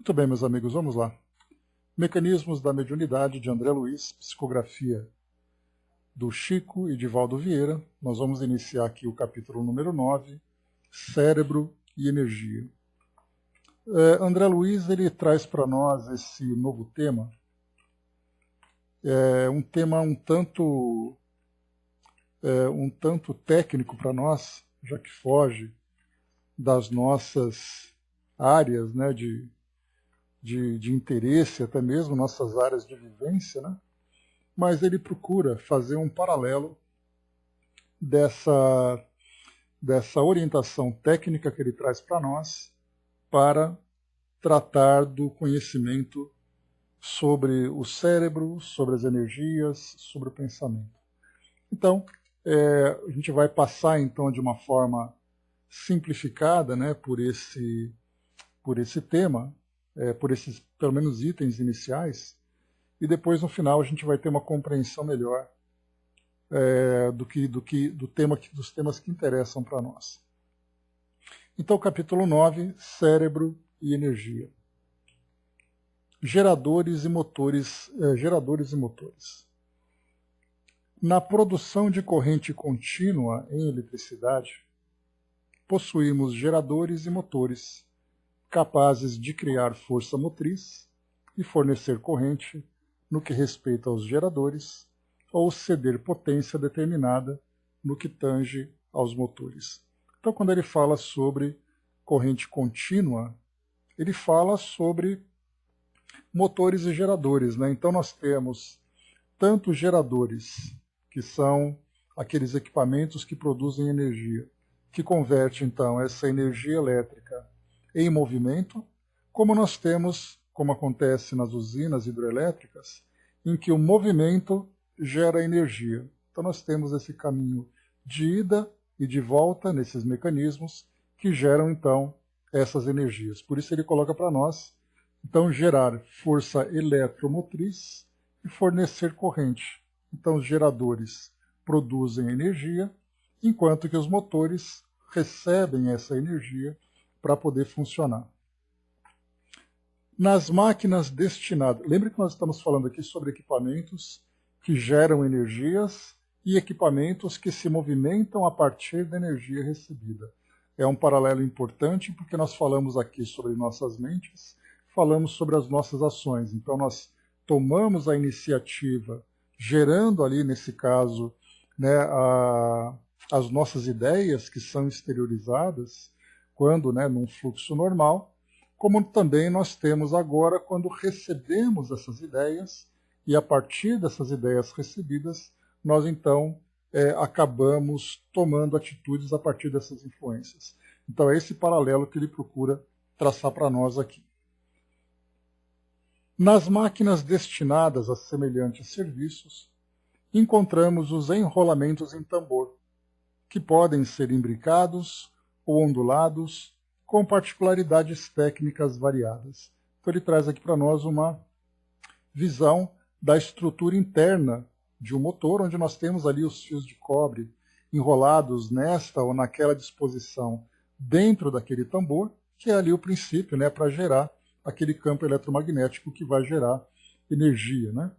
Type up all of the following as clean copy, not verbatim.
Muito bem, meus amigos, vamos lá. Mecanismos da Mediunidade, de André Luiz, psicografia do Chico e de Valdo Vieira. Nós vamos iniciar aqui o capítulo número 9, Cérebro e Energia. André Luiz ele traz para nós esse novo tema, um tema um tanto técnico para nós, já que foge das nossas áreas, né, de interesse, até mesmo nossas áreas de vivência, né? Mas ele procura fazer um paralelo dessa orientação técnica que ele traz para nós para tratar do conhecimento sobre o cérebro, sobre as energias, sobre o pensamento. Então, a gente vai passar então de uma forma simplificada, né, por esse tema, por esses, pelo menos, itens iniciais, e depois, no final, a gente vai ter uma compreensão melhor dos temas que interessam para nós. Então, capítulo 9, Cérebro e Energia. Geradores e motores. Na produção de corrente contínua em eletricidade, possuímos geradores e motores capazes de criar força motriz e fornecer corrente no que respeita aos geradores, ou ceder potência determinada no que tange aos motores. Então, quando ele fala sobre corrente contínua, ele fala sobre motores e geradores, né? Então, nós temos tanto geradores, que são aqueles equipamentos que produzem energia, que converte, então, essa energia elétrica em movimento, como nós temos, como acontece nas usinas hidrelétricas, em que o movimento gera energia. Então nós temos esse caminho de ida e de volta nesses mecanismos que geram, então, essas energias. Por isso ele coloca para nós, então, gerar força eletromotriz e fornecer corrente. Então os geradores produzem energia, enquanto que os motores recebem essa energia para poder funcionar. Nas máquinas destinadas... Lembre que nós estamos falando aqui sobre equipamentos que geram energias e equipamentos que se movimentam a partir da energia recebida. É um paralelo importante porque nós falamos aqui sobre nossas mentes, falamos sobre as nossas ações. Então nós tomamos a iniciativa, gerando ali, nesse caso, né, as nossas ideias que são exteriorizadas, quando, né, num fluxo normal, como também nós temos agora quando recebemos essas ideias, e a partir dessas ideias recebidas, nós então acabamos tomando atitudes a partir dessas influências. Então é esse paralelo que ele procura traçar para nós aqui. Nas máquinas destinadas a semelhantes serviços, encontramos os enrolamentos em tambor, que podem ser imbricados ou ondulados, com particularidades técnicas variadas. Então ele traz aqui para nós uma visão da estrutura interna de um motor, onde nós temos ali os fios de cobre enrolados nesta ou naquela disposição dentro daquele tambor, que é ali o princípio, né, para gerar aquele campo eletromagnético que vai gerar energia, né?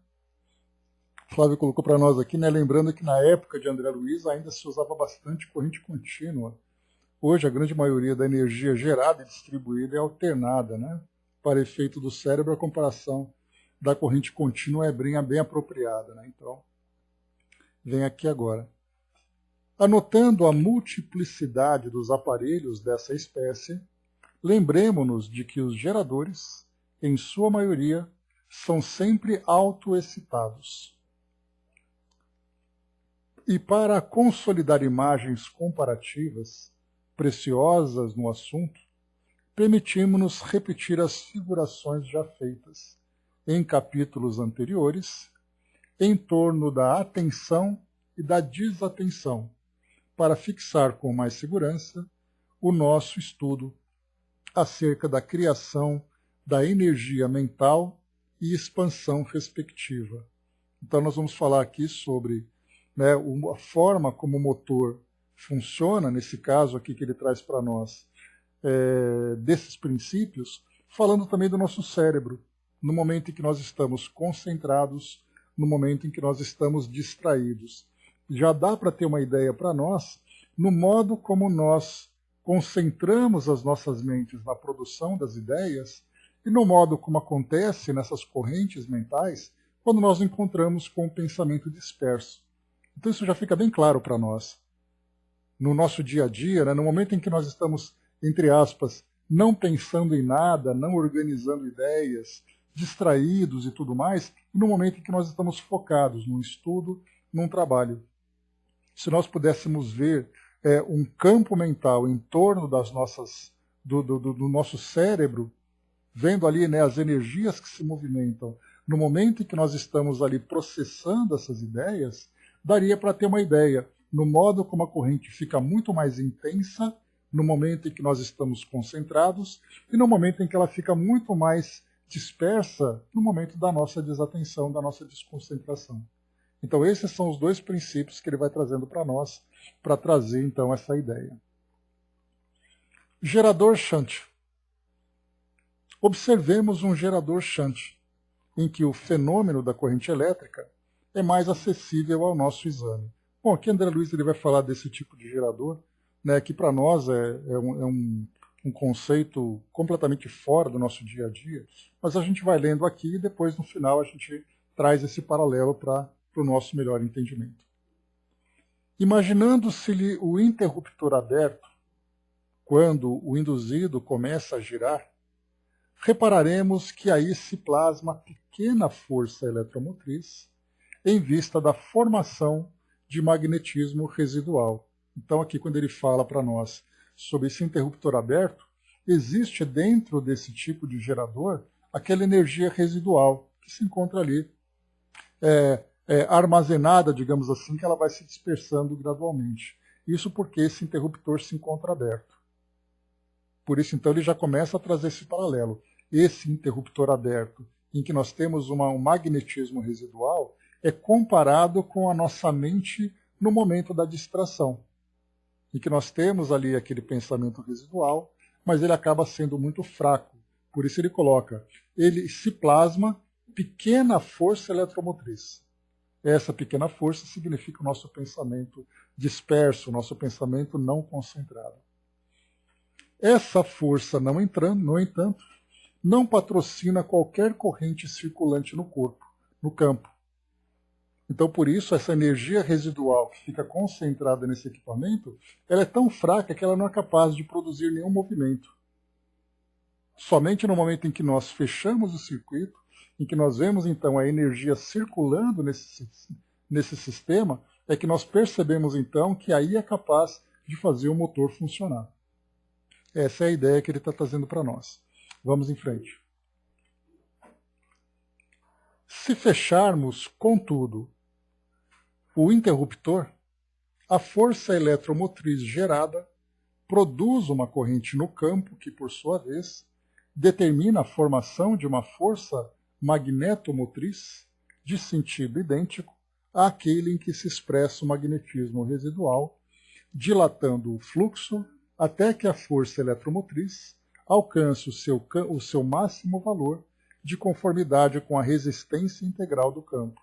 Flávio colocou para nós aqui, né, lembrando que na época de André Luiz ainda se usava bastante corrente contínua. Hoje a grande maioria da energia gerada e distribuída é alternada, né? Para efeito do cérebro, a comparação da corrente contínua é bem apropriada, né? Então, vem aqui agora. Anotando a multiplicidade dos aparelhos dessa espécie, lembremo-nos de que os geradores, em sua maioria, são sempre autoexcitados. E para consolidar imagens comparativas preciosas no assunto, permitimos-nos repetir as figurações já feitas em capítulos anteriores em torno da atenção e da desatenção, para fixar com mais segurança o nosso estudo acerca da criação da energia mental e expansão respectiva. Então nós vamos falar aqui sobre, né, a forma como o motor funciona, nesse caso aqui que ele traz para nós, desses princípios, falando também do nosso cérebro, no momento em que nós estamos concentrados, no momento em que nós estamos distraídos. Já dá para ter uma ideia para nós no modo como nós concentramos as nossas mentes na produção das ideias e no modo como acontece nessas correntes mentais quando nós encontramos com o pensamento disperso. Então isso já fica bem claro para nós. No nosso dia a dia, né, no momento em que nós estamos, entre aspas, não pensando em nada, não organizando ideias, distraídos e tudo mais, e no momento em que nós estamos focados num estudo, num trabalho. Se nós pudéssemos ver um campo mental em torno das nossas, do nosso cérebro, vendo ali, né, as energias que se movimentam, no momento em que nós estamos ali processando essas ideias, daria para ter uma ideia, no modo como a corrente fica muito mais intensa, no momento em que nós estamos concentrados, e no momento em que ela fica muito mais dispersa, no momento da nossa desatenção, da nossa desconcentração. Então esses são os dois princípios que ele vai trazendo para nós, para trazer então essa ideia. Gerador shunt. Observemos um gerador shunt, em que o fenômeno da corrente elétrica é mais acessível ao nosso exame. Bom, aqui André Luiz ele vai falar desse tipo de gerador, né, que para nós é um conceito completamente fora do nosso dia a dia, mas a gente vai lendo aqui e depois no final a gente traz esse paralelo para o nosso melhor entendimento. Imaginando-se-lhe o interruptor aberto, quando o induzido começa a girar, repararemos que aí se plasma pequena força eletromotriz em vista da formação de magnetismo residual. Então aqui quando ele fala para nós sobre esse interruptor aberto, existe dentro desse tipo de gerador aquela energia residual que se encontra ali, armazenada, digamos assim, que ela vai se dispersando gradualmente. Isso porque esse interruptor se encontra aberto. Por isso, então, ele já começa a trazer esse paralelo. Esse interruptor aberto, em que nós temos um magnetismo residual, é comparado com a nossa mente no momento da distração, em que nós temos ali aquele pensamento residual, mas ele acaba sendo muito fraco. Por isso ele coloca, ele se plasma pequena força eletromotriz. Essa pequena força significa o nosso pensamento disperso, o nosso pensamento não concentrado. Essa força, no entanto, não patrocina qualquer corrente circulante no corpo, no campo. Então, por isso, essa energia residual que fica concentrada nesse equipamento, ela é tão fraca que ela não é capaz de produzir nenhum movimento. Somente no momento em que nós fechamos o circuito, em que nós vemos, então, a energia circulando nesse sistema, é que nós percebemos, então, que aí é capaz de fazer o motor funcionar. Essa é a ideia que ele está trazendo para nós. Vamos em frente. Se fecharmos, contudo, o interruptor, a força eletromotriz gerada produz uma corrente no campo que, por sua vez, determina a formação de uma força magnetomotriz de sentido idêntico àquele em que se expressa o magnetismo residual, dilatando o fluxo até que a força eletromotriz alcance o seu máximo valor de conformidade com a resistência integral do campo.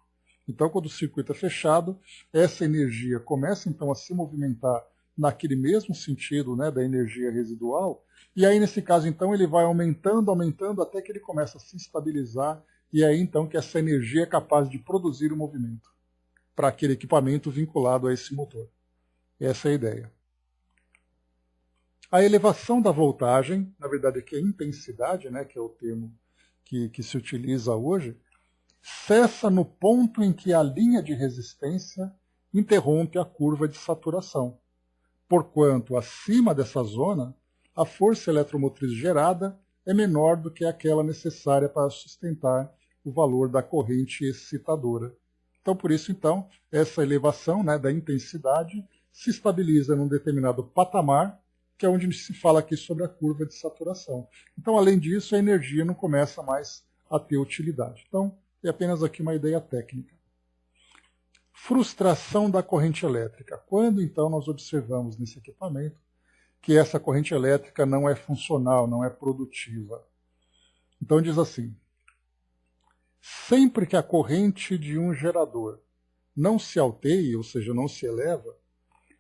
Então, quando o circuito é fechado, essa energia começa então a se movimentar naquele mesmo sentido, né, da energia residual, e aí nesse caso então ele vai aumentando até que ele começa a se estabilizar, e é aí então que essa energia é capaz de produzir o movimento para aquele equipamento vinculado a esse motor. Essa é a ideia. A elevação da voltagem, na verdade aqui é intensidade, né, que é o termo que se utiliza hoje, cessa no ponto em que a linha de resistência interrompe a curva de saturação, porquanto acima dessa zona, a força eletromotriz gerada é menor do que aquela necessária para sustentar o valor da corrente excitadora. Então, por isso, então, essa elevação, né, da intensidade se estabiliza num determinado patamar, que é onde se fala aqui sobre a curva de saturação. Então, além disso, a energia não começa mais a ter utilidade. Então, é apenas aqui uma ideia técnica. Frustração da corrente elétrica. Quando, então, nós observamos nesse equipamento que essa corrente elétrica não é funcional, não é produtiva. Então diz assim: sempre que a corrente de um gerador não se alteie, ou seja, não se eleva,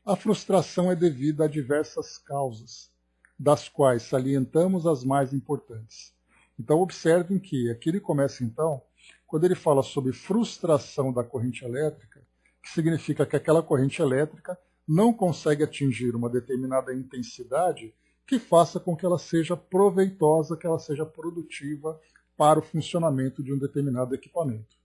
a frustração é devida a diversas causas, das quais salientamos as mais importantes. Então observem que aqui ele começa então, quando ele fala sobre frustração da corrente elétrica, que significa que aquela corrente elétrica não consegue atingir uma determinada intensidade que faça com que ela seja proveitosa, que ela seja produtiva para o funcionamento de um determinado equipamento.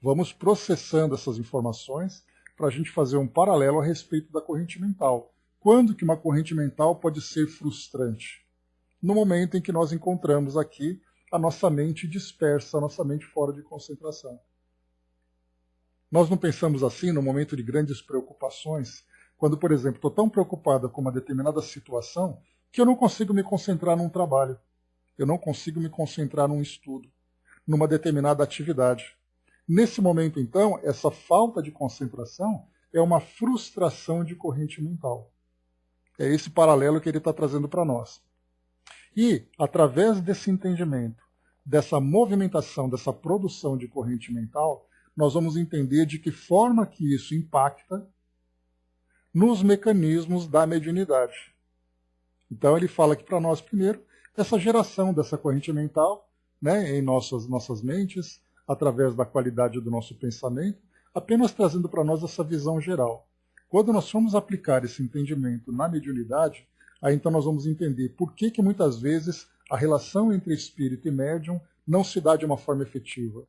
Vamos processando essas informações para a gente fazer um paralelo a respeito da corrente mental. Quando que uma corrente mental pode ser frustrante? No momento em que nós encontramos aqui a nossa mente dispersa, a nossa mente fora de concentração. Nós não pensamos assim no momento de grandes preocupações, quando, por exemplo, estou tão preocupada com uma determinada situação que eu não consigo me concentrar num trabalho, eu não consigo me concentrar num estudo, numa determinada atividade. Nesse momento, então, essa falta de concentração é uma frustração de corrente mental. É esse paralelo que ele está trazendo para nós. E, através desse entendimento, dessa movimentação, dessa produção de corrente mental, nós vamos entender de que forma que isso impacta nos mecanismos da mediunidade. Então ele fala aqui para nós, primeiro, essa geração dessa corrente mental, né, em nossas mentes, através da qualidade do nosso pensamento, apenas trazendo para nós essa visão geral. Quando nós formos aplicar esse entendimento na mediunidade, aí então nós vamos entender por que muitas vezes a relação entre espírito e médium não se dá de uma forma efetiva.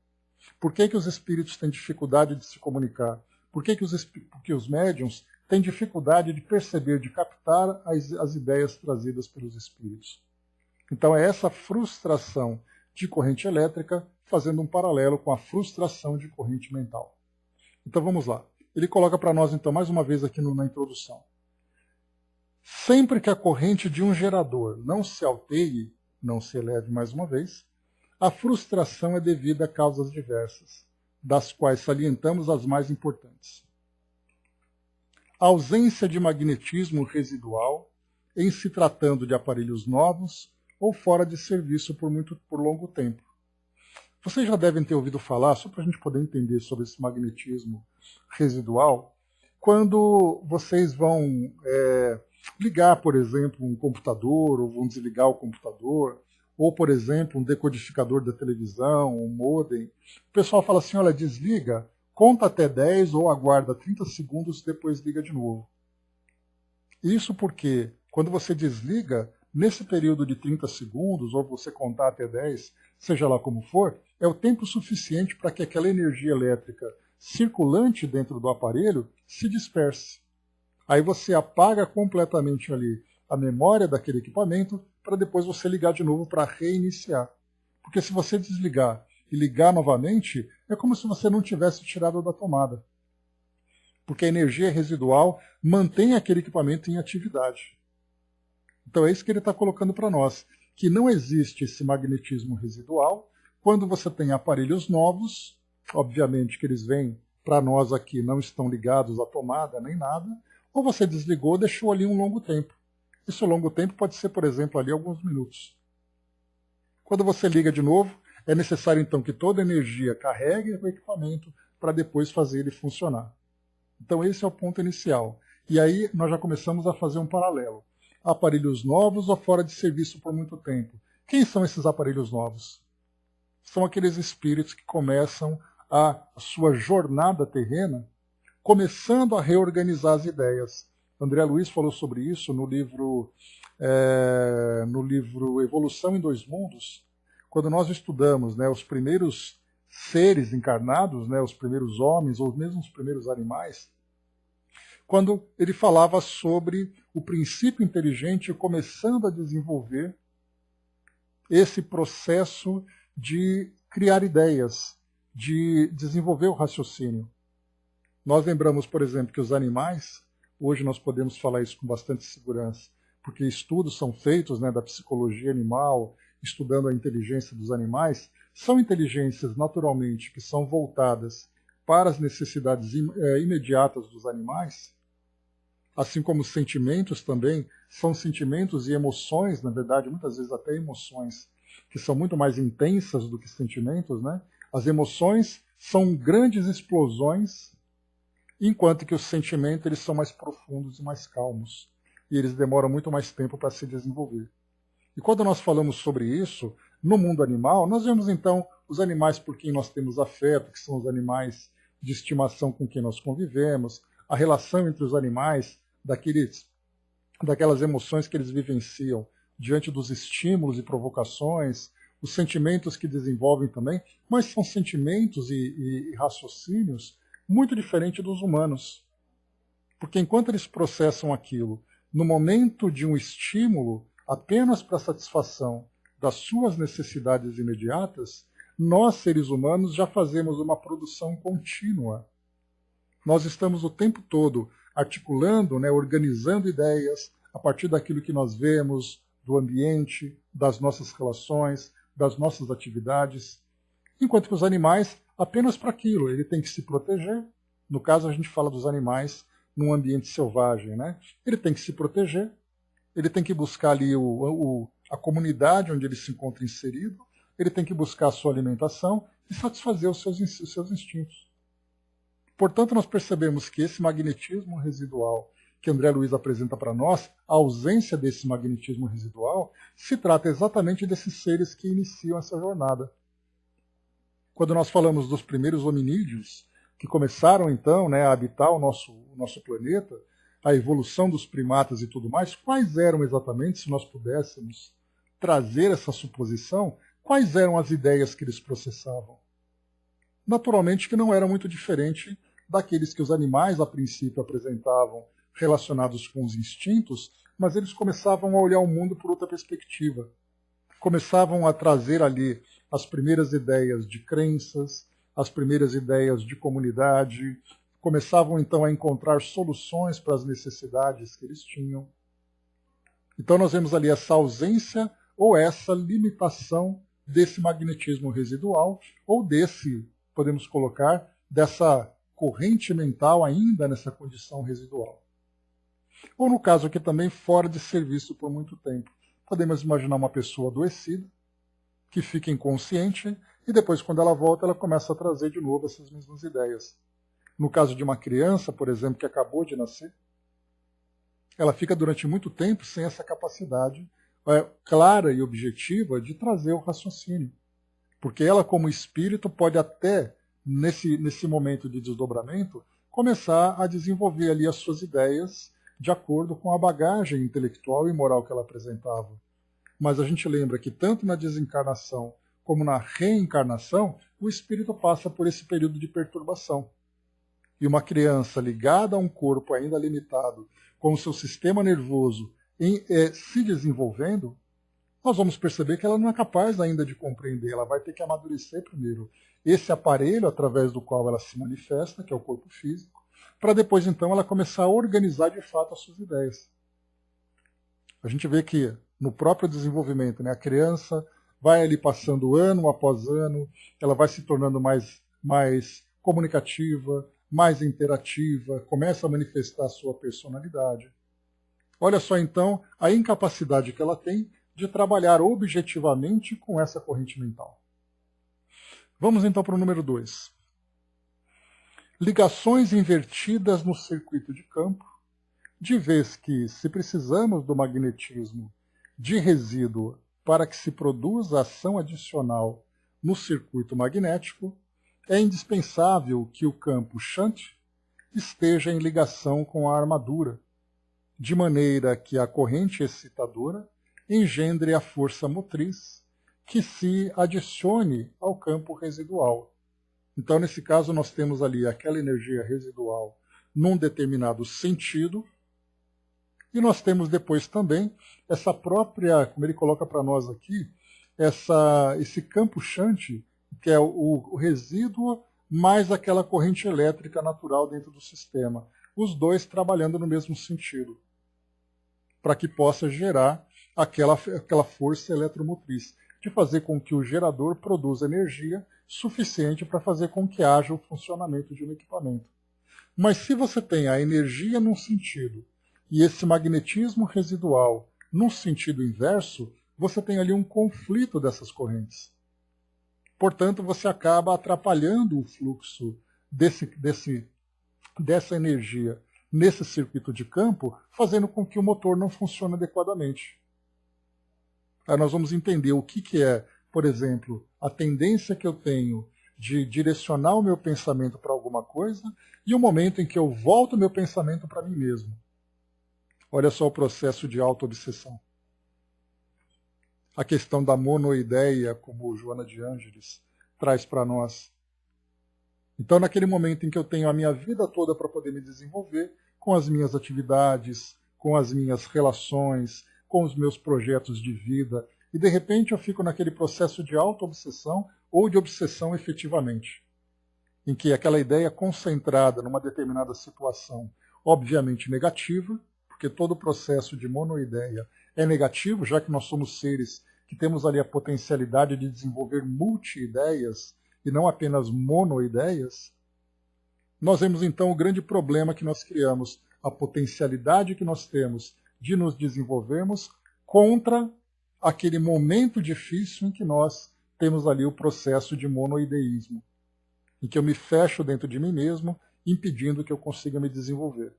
Por que os espíritos têm dificuldade de se comunicar? Por que os médiums têm dificuldade de perceber, de captar as ideias trazidas pelos espíritos? Então é essa frustração de corrente elétrica fazendo um paralelo com a frustração de corrente mental. Então vamos lá. Ele coloca para nós, então, mais uma vez aqui na introdução. Sempre que a corrente de um gerador não se alteie, não se eleve mais uma vez, a frustração é devida a causas diversas, das quais salientamos as mais importantes. A ausência de magnetismo residual, em se tratando de aparelhos novos ou fora de serviço por longo tempo. Vocês já devem ter ouvido falar, só para a gente poder entender sobre esse magnetismo residual, quando vocês vão ligar, por exemplo, um computador, ou vão desligar o computador, ou, por exemplo, um decodificador da televisão, um modem, o pessoal fala assim, olha, desliga, conta até 10 ou aguarda 30 segundos e depois liga de novo. Isso porque, quando você desliga, nesse período de 30 segundos, ou você contar até 10, seja lá como for, é o tempo suficiente para que aquela energia elétrica circulante dentro do aparelho se disperse. Aí você apaga completamente ali a memória daquele equipamento para depois você ligar de novo para reiniciar. Porque se você desligar e ligar novamente, é como se você não tivesse tirado da tomada. Porque a energia residual mantém aquele equipamento em atividade. Então é isso que ele está colocando para nós, que não existe esse magnetismo residual quando você tem aparelhos novos, obviamente que eles vêm para nós aqui, não estão ligados à tomada nem nada, ou você desligou, deixou ali um longo tempo. Esse longo tempo pode ser, por exemplo, ali alguns minutos. Quando você liga de novo, é necessário então que toda a energia carregue o equipamento para depois fazer ele funcionar. Então esse é o ponto inicial. E aí nós já começamos a fazer um paralelo. Aparelhos novos ou fora de serviço por muito tempo. Quem são esses aparelhos novos? São aqueles espíritos que começam a sua jornada terrena, começando a reorganizar as ideias. André Luiz falou sobre isso no livro Evolução em Dois Mundos, quando nós estudamos, né, os primeiros seres encarnados, né, os primeiros homens ou mesmo os primeiros animais, quando ele falava sobre o princípio inteligente começando a desenvolver esse processo de criar ideias, de desenvolver o raciocínio. Nós lembramos, por exemplo, que os animais, hoje nós podemos falar isso com bastante segurança, porque estudos são feitos, né, da psicologia animal, estudando a inteligência dos animais, são inteligências naturalmente que são voltadas para as necessidades imediatas dos animais, assim como sentimentos também, são sentimentos e emoções, na verdade, muitas vezes até emoções, que são muito mais intensas do que sentimentos, né? As emoções são grandes explosões, enquanto que os sentimentos eles são mais profundos e mais calmos. E eles demoram muito mais tempo para se desenvolver. E quando nós falamos sobre isso, no mundo animal, nós vemos então os animais por quem nós temos afeto, que são os animais de estimação com quem nós convivemos, a relação entre os animais, daquelas emoções que eles vivenciam diante dos estímulos e provocações, os sentimentos que desenvolvem também, mas são sentimentos e raciocínios muito diferentes dos humanos. Porque enquanto eles processam aquilo no momento de um estímulo apenas para satisfação das suas necessidades imediatas, nós, seres humanos, já fazemos uma produção contínua. Nós estamos o tempo todo articulando, né, organizando ideias a partir daquilo que nós vemos, do ambiente, das nossas relações, das nossas atividades, enquanto que os animais, apenas para aquilo, ele tem que se proteger. No caso, a gente fala dos animais num ambiente selvagem, né? Ele tem que se proteger, ele tem que buscar ali a comunidade onde ele se encontra inserido, ele tem que buscar a sua alimentação e satisfazer os seus instintos. Portanto, nós percebemos que esse magnetismo residual que André Luiz apresenta para nós, a ausência desse magnetismo residual, se trata exatamente desses seres que iniciam essa jornada. Quando nós falamos dos primeiros hominídeos, que começaram então, né, a habitar o nosso planeta, a evolução dos primatas e tudo mais, quais eram exatamente, se nós pudéssemos trazer essa suposição, quais eram as ideias que eles processavam? Naturalmente que não era muito diferente daqueles que os animais a princípio apresentavam relacionados com os instintos, mas eles começavam a olhar o mundo por outra perspectiva. Começavam a trazer ali as primeiras ideias de crenças, as primeiras ideias de comunidade, começavam então a encontrar soluções para as necessidades que eles tinham. Então nós vemos ali essa ausência ou essa limitação desse magnetismo residual ou desse, podemos colocar, dessa corrente mental ainda nessa condição residual. Ou no caso aqui também fora de serviço por muito tempo. Podemos imaginar uma pessoa adoecida, que fica inconsciente, e depois quando ela volta ela começa a trazer de novo essas mesmas ideias. No caso de uma criança, por exemplo, que acabou de nascer, ela fica durante muito tempo sem essa capacidade clara e objetiva de trazer o raciocínio. Porque ela, como espírito, pode até, nesse momento de desdobramento, começar a desenvolver ali as suas ideias de acordo com a bagagem intelectual e moral que ela apresentava. Mas a gente lembra que tanto na desencarnação como na reencarnação, o espírito passa por esse período de perturbação. E uma criança ligada a um corpo ainda limitado, com o seu sistema nervoso se desenvolvendo, nós vamos perceber que ela não é capaz ainda de compreender, ela vai ter que amadurecer primeiro esse aparelho através do qual ela se manifesta, que é o corpo físico, para depois então ela começar a organizar de fato as suas ideias. A gente vê que no próprio desenvolvimento, né, a criança vai ali passando ano após ano, ela vai se tornando mais comunicativa, mais interativa, começa a manifestar a sua personalidade. Olha só então a incapacidade que ela tem de trabalhar objetivamente com essa corrente mental. Vamos então para o número 2. Ligações invertidas no circuito de campo, de vez que, se precisamos do magnetismo de resíduo para que se produza ação adicional no circuito magnético, é indispensável que o campo shunt esteja em ligação com a armadura, de maneira que a corrente excitadora engendre a força motriz que se adicione ao campo residual. Então, nesse caso, nós temos ali aquela energia residual num determinado sentido, e nós temos depois também essa própria, como ele coloca para nós aqui, esse campo shunt, que é o resíduo mais aquela corrente elétrica natural dentro do sistema. Os dois trabalhando no mesmo sentido, para que possa gerar aquela força eletromotriz, de fazer com que o gerador produza energia suficiente para fazer com que haja o funcionamento de um equipamento. Mas se você tem a energia num sentido e esse magnetismo residual num sentido inverso, você tem ali um conflito dessas correntes. Portanto, você acaba atrapalhando o fluxo dessa energia nesse circuito de campo, fazendo com que o motor não funcione adequadamente. Aí nós vamos entender o que é, por exemplo, a tendência que eu tenho de direcionar o meu pensamento para alguma coisa e o momento em que eu volto o meu pensamento para mim mesmo. Olha só o processo de auto-obsessão. A questão da monoideia, como Joana de Ângeles traz para nós. Então, naquele momento em que eu tenho a minha vida toda para poder me desenvolver, com as minhas atividades, com as minhas relações, com os meus projetos de vida, e de repente eu fico naquele processo de auto-obsessão ou de obsessão efetivamente, em que aquela ideia concentrada numa determinada situação, obviamente negativa, porque todo o processo de monoideia é negativo, já que nós somos seres que temos ali a potencialidade de desenvolver multi-ideias e não apenas monoideias, nós vemos então o grande problema que nós criamos, a potencialidade que nós temos de nos desenvolvermos contra aquele momento difícil em que nós temos ali o processo de monoideísmo, em que eu me fecho dentro de mim mesmo, impedindo que eu consiga me desenvolver.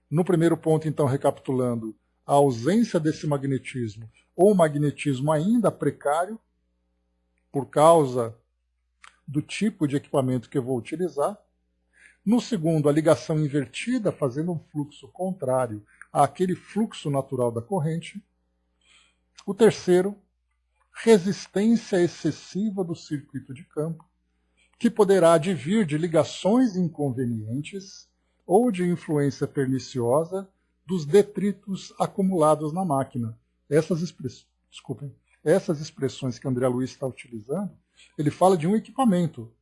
No primeiro ponto, então, recapitulando, a ausência desse magnetismo, ou magnetismo ainda precário, por causa do tipo de equipamento que eu vou utilizar. No segundo, a ligação invertida, fazendo um fluxo contrário àquele fluxo natural da corrente. O terceiro, resistência excessiva do circuito de campo, que poderá advir de ligações inconvenientes ou de influência perniciosa dos detritos acumulados na máquina. Essas expressões que André Luiz está utilizando, ele fala de um equipamento.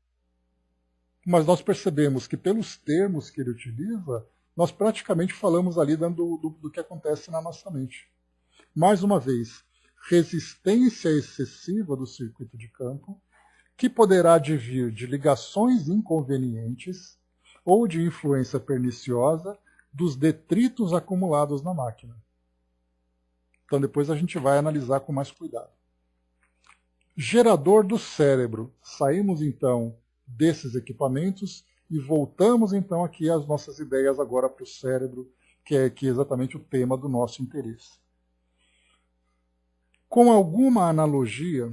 Mas nós percebemos que pelos termos que ele utiliza, nós praticamente falamos ali do que acontece na nossa mente. Mais uma vez, resistência excessiva do circuito de campo, que poderá advir de ligações inconvenientes ou de influência perniciosa dos detritos acumulados na máquina. Então depois a gente vai analisar com mais cuidado. Gerador do cérebro. Saímos então desses equipamentos e voltamos então aqui às nossas ideias agora para o cérebro, que é aqui exatamente o tema do nosso interesse. Com alguma analogia,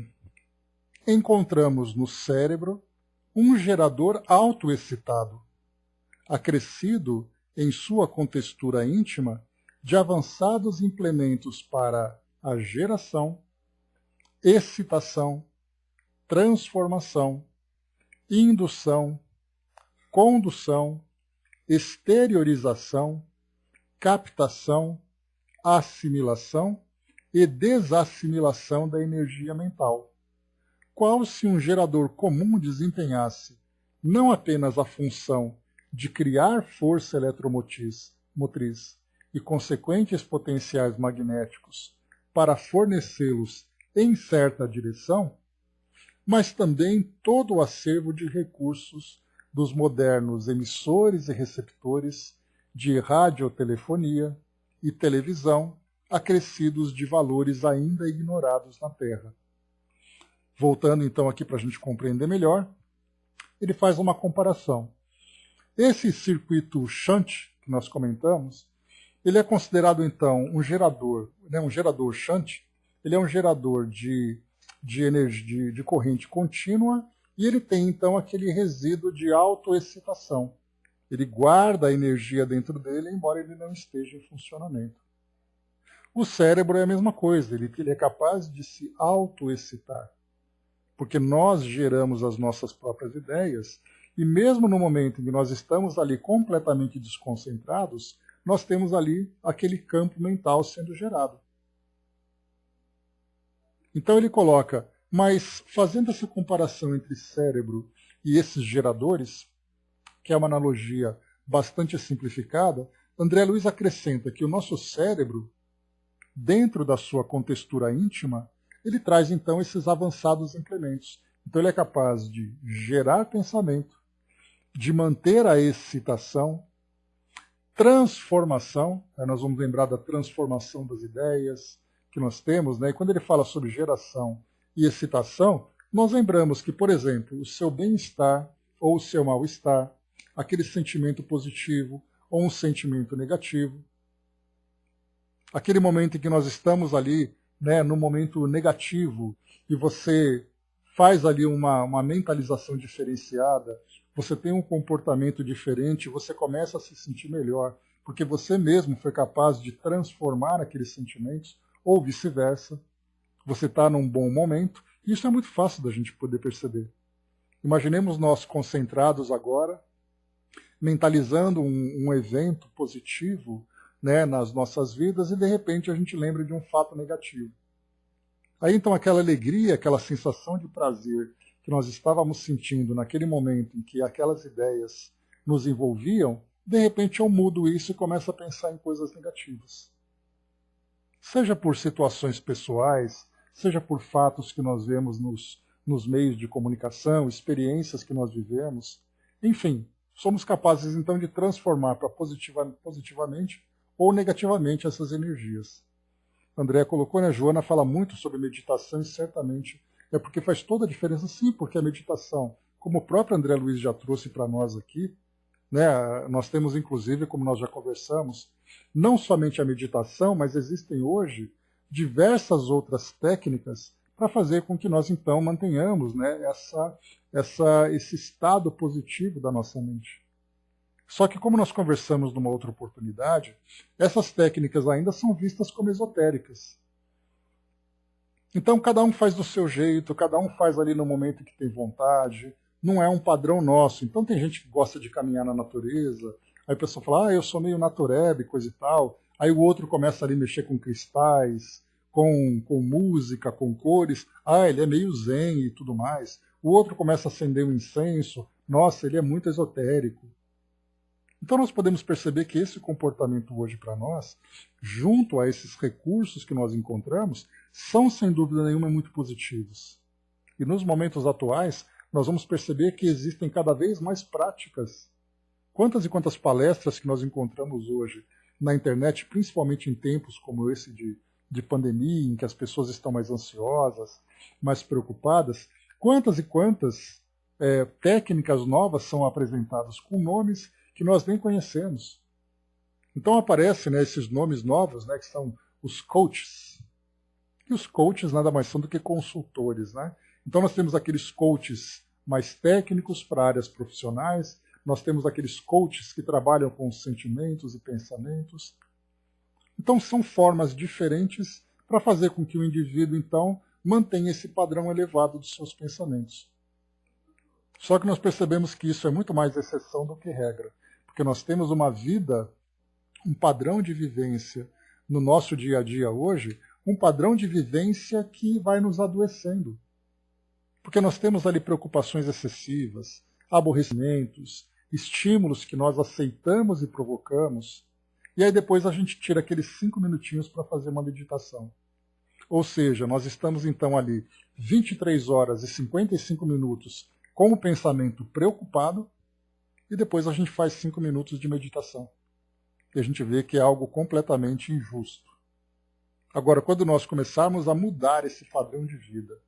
encontramos no cérebro um gerador autoexcitado, acrescido em sua contextura íntima de avançados implementos para a geração, excitação, transformação, indução, condução, exteriorização, captação, assimilação e desassimilação da energia mental, qual se um gerador comum desempenhasse não apenas a função de criar força eletromotriz e consequentes potenciais magnéticos para fornecê-los em certa direção, mas também todo o acervo de recursos dos modernos emissores e receptores de radiotelefonia e televisão, acrescidos de valores ainda ignorados na Terra. Voltando então aqui para a gente compreender melhor, ele faz uma comparação. Esse circuito shunt que nós comentamos, ele é considerado então um gerador shunt, ele é um gerador de energia, de corrente contínua, e ele tem então aquele resíduo de autoexcitação. Ele guarda a energia dentro dele, embora ele não esteja em funcionamento. O cérebro é a mesma coisa, ele é capaz de se autoexcitar, porque nós geramos as nossas próprias ideias, e mesmo no momento em que nós estamos ali completamente desconcentrados, nós temos ali aquele campo mental sendo gerado. Então ele coloca, mas fazendo essa comparação entre cérebro e esses geradores, que é uma analogia bastante simplificada, André Luiz acrescenta que o nosso cérebro, dentro da sua contextura íntima, ele traz então esses avançados implementos. Então ele é capaz de gerar pensamento, de manter a excitação, transformação, nós vamos lembrar da transformação das ideias, que nós temos, né? E quando ele fala sobre geração e excitação, nós lembramos que, por exemplo, o seu bem-estar ou o seu mal-estar, aquele sentimento positivo ou um sentimento negativo, aquele momento em que nós estamos ali, né, no momento negativo, e você faz ali uma mentalização diferenciada, você tem um comportamento diferente, você começa a se sentir melhor, porque você mesmo foi capaz de transformar aqueles sentimentos, ou vice-versa. Você está num bom momento, e isso é muito fácil da gente poder perceber. Imaginemos nós concentrados agora, mentalizando um evento positivo, né, nas nossas vidas, e de repente a gente lembra de um fato negativo. Aí então aquela alegria, aquela sensação de prazer que nós estávamos sentindo naquele momento em que aquelas ideias nos envolviam, de repente eu mudo isso e começo a pensar em coisas negativas. Seja por situações pessoais, seja por fatos que nós vemos nos meios de comunicação, experiências que nós vivemos, enfim, somos capazes então de transformar para positivamente ou negativamente essas energias. André colocou, né? A Joana fala muito sobre meditação e certamente é porque faz toda a diferença, sim, porque a meditação, como o próprio André Luiz já trouxe para nós aqui, né, nós temos inclusive, como nós já conversamos, não somente a meditação, mas existem hoje diversas outras técnicas para fazer com que nós então mantenhamos, né, esse estado positivo da nossa mente. Só que, como nós conversamos numa outra oportunidade, essas técnicas ainda são vistas como esotéricas. Então, cada um faz do seu jeito, cada um faz ali no momento que tem vontade, não é um padrão nosso. Então, tem gente que gosta de caminhar na natureza, aí a pessoa fala, eu sou meio natureba, coisa e tal. Aí o outro começa ali a mexer com cristais, com música, com cores. Ele é meio zen e tudo mais. O outro começa a acender um incenso. Nossa, ele é muito esotérico. Então nós podemos perceber que esse comportamento hoje para nós, junto a esses recursos que nós encontramos, são sem dúvida nenhuma muito positivos. E nos momentos atuais, nós vamos perceber que existem cada vez mais práticas. Quantas e quantas palestras que nós encontramos hoje na internet, principalmente em tempos como esse de pandemia, em que as pessoas estão mais ansiosas, mais preocupadas, quantas e quantas técnicas novas são apresentadas com nomes que nós nem conhecemos. Então aparecem, né, esses nomes novos, né, que são os coaches. E os coaches nada mais são do que consultores. Né? Então nós temos aqueles coaches mais técnicos para áreas profissionais, nós temos aqueles coaches que trabalham com os sentimentos e pensamentos. Então são formas diferentes para fazer com que o indivíduo, então, mantenha esse padrão elevado dos seus pensamentos. Só que nós percebemos que isso é muito mais exceção do que regra. Porque nós temos uma vida, um padrão de vivência no nosso dia a dia hoje, um padrão de vivência que vai nos adoecendo. Porque nós temos ali preocupações excessivas, aborrecimentos, estímulos que nós aceitamos e provocamos, e aí depois a gente tira aqueles 5 minutinhos para fazer uma meditação. Ou seja, nós estamos então ali 23 horas e 55 minutos com o pensamento preocupado, e depois a gente faz 5 minutos de meditação. E a gente vê que é algo completamente injusto. Agora, quando nós começarmos a mudar esse padrão de vida,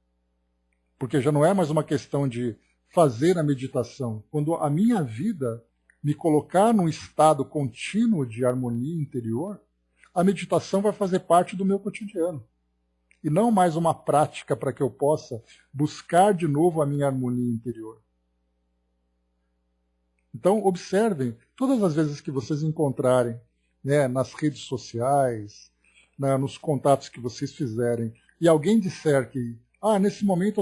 porque já não é mais uma questão de fazer a meditação, quando a minha vida me colocar num estado contínuo de harmonia interior, a meditação vai fazer parte do meu cotidiano. E não mais uma prática para que eu possa buscar de novo a minha harmonia interior. Então, observem, todas as vezes que vocês encontrarem, né, nas redes sociais, nos contatos que vocês fizerem, e alguém disser que, nesse momento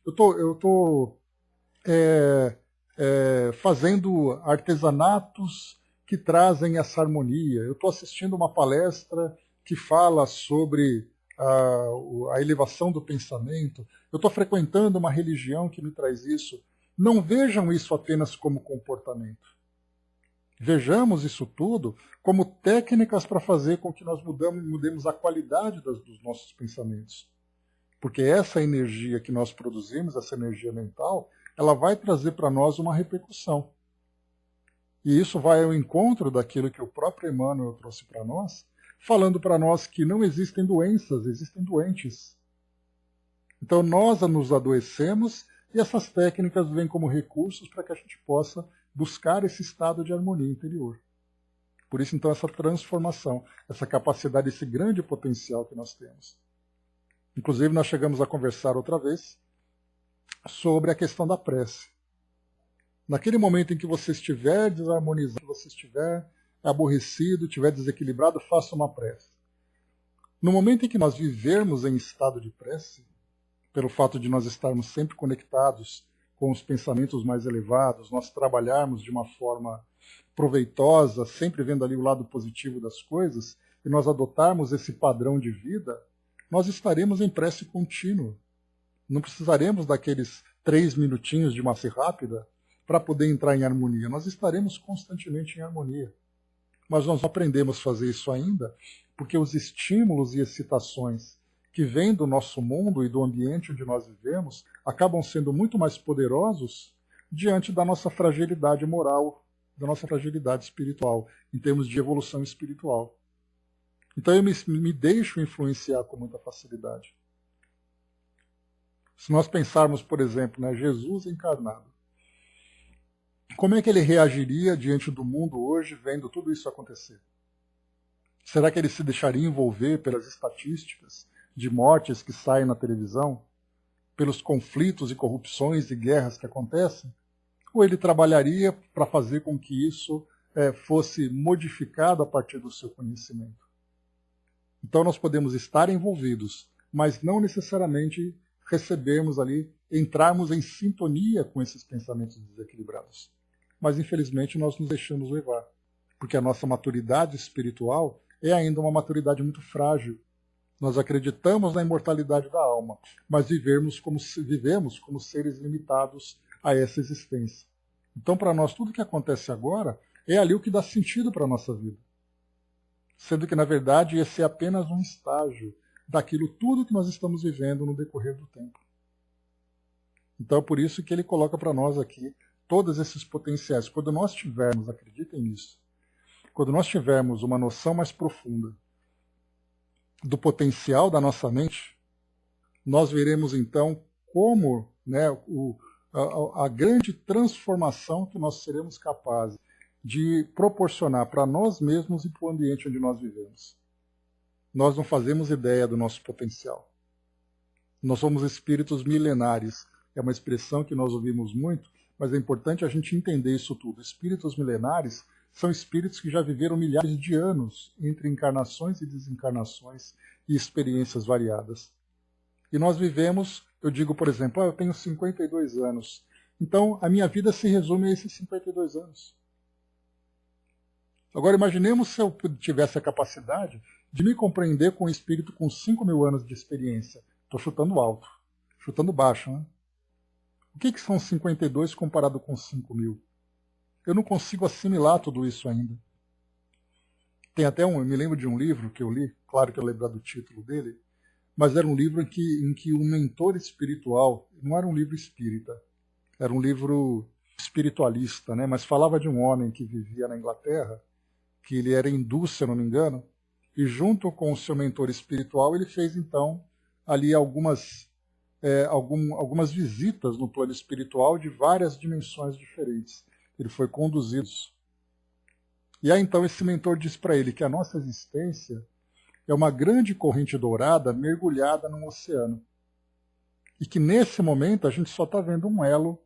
eu tô fazendo artesanatos que trazem essa harmonia, eu estou assistindo uma palestra que fala sobre a elevação do pensamento, eu estou frequentando uma religião que me traz isso. Não vejam isso apenas como comportamento. Vejamos isso tudo como técnicas para fazer com que nós mudemos a qualidade dos nossos pensamentos. Porque essa energia que nós produzimos, essa energia mental, ela vai trazer para nós uma repercussão. E isso vai ao encontro daquilo que o próprio Emmanuel trouxe para nós, falando para nós que não existem doenças, existem doentes. Então nós nos adoecemos e essas técnicas vêm como recursos para que a gente possa buscar esse estado de harmonia interior. Por isso, então, essa transformação, essa capacidade, esse grande potencial que nós temos. Inclusive, nós chegamos a conversar outra vez sobre a questão da prece. Naquele momento em que você estiver desarmonizado, que você estiver aborrecido, estiver desequilibrado, faça uma prece. No momento em que nós vivermos em estado de prece, pelo fato de nós estarmos sempre conectados com os pensamentos mais elevados, nós trabalharmos de uma forma proveitosa, sempre vendo ali o lado positivo das coisas, e nós adotarmos esse padrão de vida, nós estaremos em prece contínua. Não precisaremos daqueles 3 minutinhos de masse rápida para poder entrar em harmonia. Nós estaremos constantemente em harmonia. Mas nós não aprendemos a fazer isso ainda, porque os estímulos e excitações que vêm do nosso mundo e do ambiente onde nós vivemos acabam sendo muito mais poderosos diante da nossa fragilidade moral, da nossa fragilidade espiritual, em termos de evolução espiritual. Então eu me deixo influenciar com muita facilidade. Se nós pensarmos, por exemplo, Jesus encarnado, como é que ele reagiria diante do mundo hoje, vendo tudo isso acontecer? Será que ele se deixaria envolver pelas estatísticas de mortes que saem na televisão, pelos conflitos e corrupções e guerras que acontecem? Ou ele trabalharia para fazer com que isso fosse modificado a partir do seu conhecimento? Então nós podemos estar envolvidos, mas não necessariamente recebermos ali, entrarmos em sintonia com esses pensamentos desequilibrados. Mas infelizmente nós nos deixamos levar, porque a nossa maturidade espiritual é ainda uma maturidade muito frágil. Nós acreditamos na imortalidade da alma, mas vivemos como seres limitados a essa existência. Então, para nós, tudo que acontece agora é ali o que dá sentido para a nossa vida. Sendo que, na verdade, esse é apenas um estágio daquilo tudo que nós estamos vivendo no decorrer do tempo. Então, é por isso que ele coloca para nós aqui todos esses potenciais. Quando nós tivermos, acreditem nisso, quando nós tivermos uma noção mais profunda do potencial da nossa mente, nós veremos então como a grande transformação que nós seremos capazes de proporcionar para nós mesmos e para o ambiente onde nós vivemos. Nós não fazemos ideia do nosso potencial. Nós somos espíritos milenares. É uma expressão que nós ouvimos muito, mas é importante a gente entender isso tudo. Espíritos milenares são espíritos que já viveram milhares de anos entre encarnações e desencarnações e experiências variadas. E nós vivemos, eu digo, por exemplo, eu tenho 52 anos. Então, a minha vida se resume a esses 52 anos. Agora, imaginemos se eu tivesse a capacidade de me compreender com um espírito com 5.000 anos de experiência. Estou chutando alto, chutando baixo, né? O que são 52 comparado com 5.000? Eu não consigo assimilar tudo isso ainda. Tem até eu me lembro de um livro que eu li, claro que eu lembro do título dele, mas era um livro em que o mentor espiritual, não era um livro espírita, era um livro espiritualista, né? Mas falava de um homem que vivia na Inglaterra, que ele era hindu, se eu não me engano, e junto com o seu mentor espiritual ele fez então ali algumas visitas no plano espiritual de várias dimensões diferentes. Ele foi conduzido. E aí então esse mentor diz para ele que a nossa existência é uma grande corrente dourada mergulhada num oceano. E que nesse momento a gente só está vendo um elo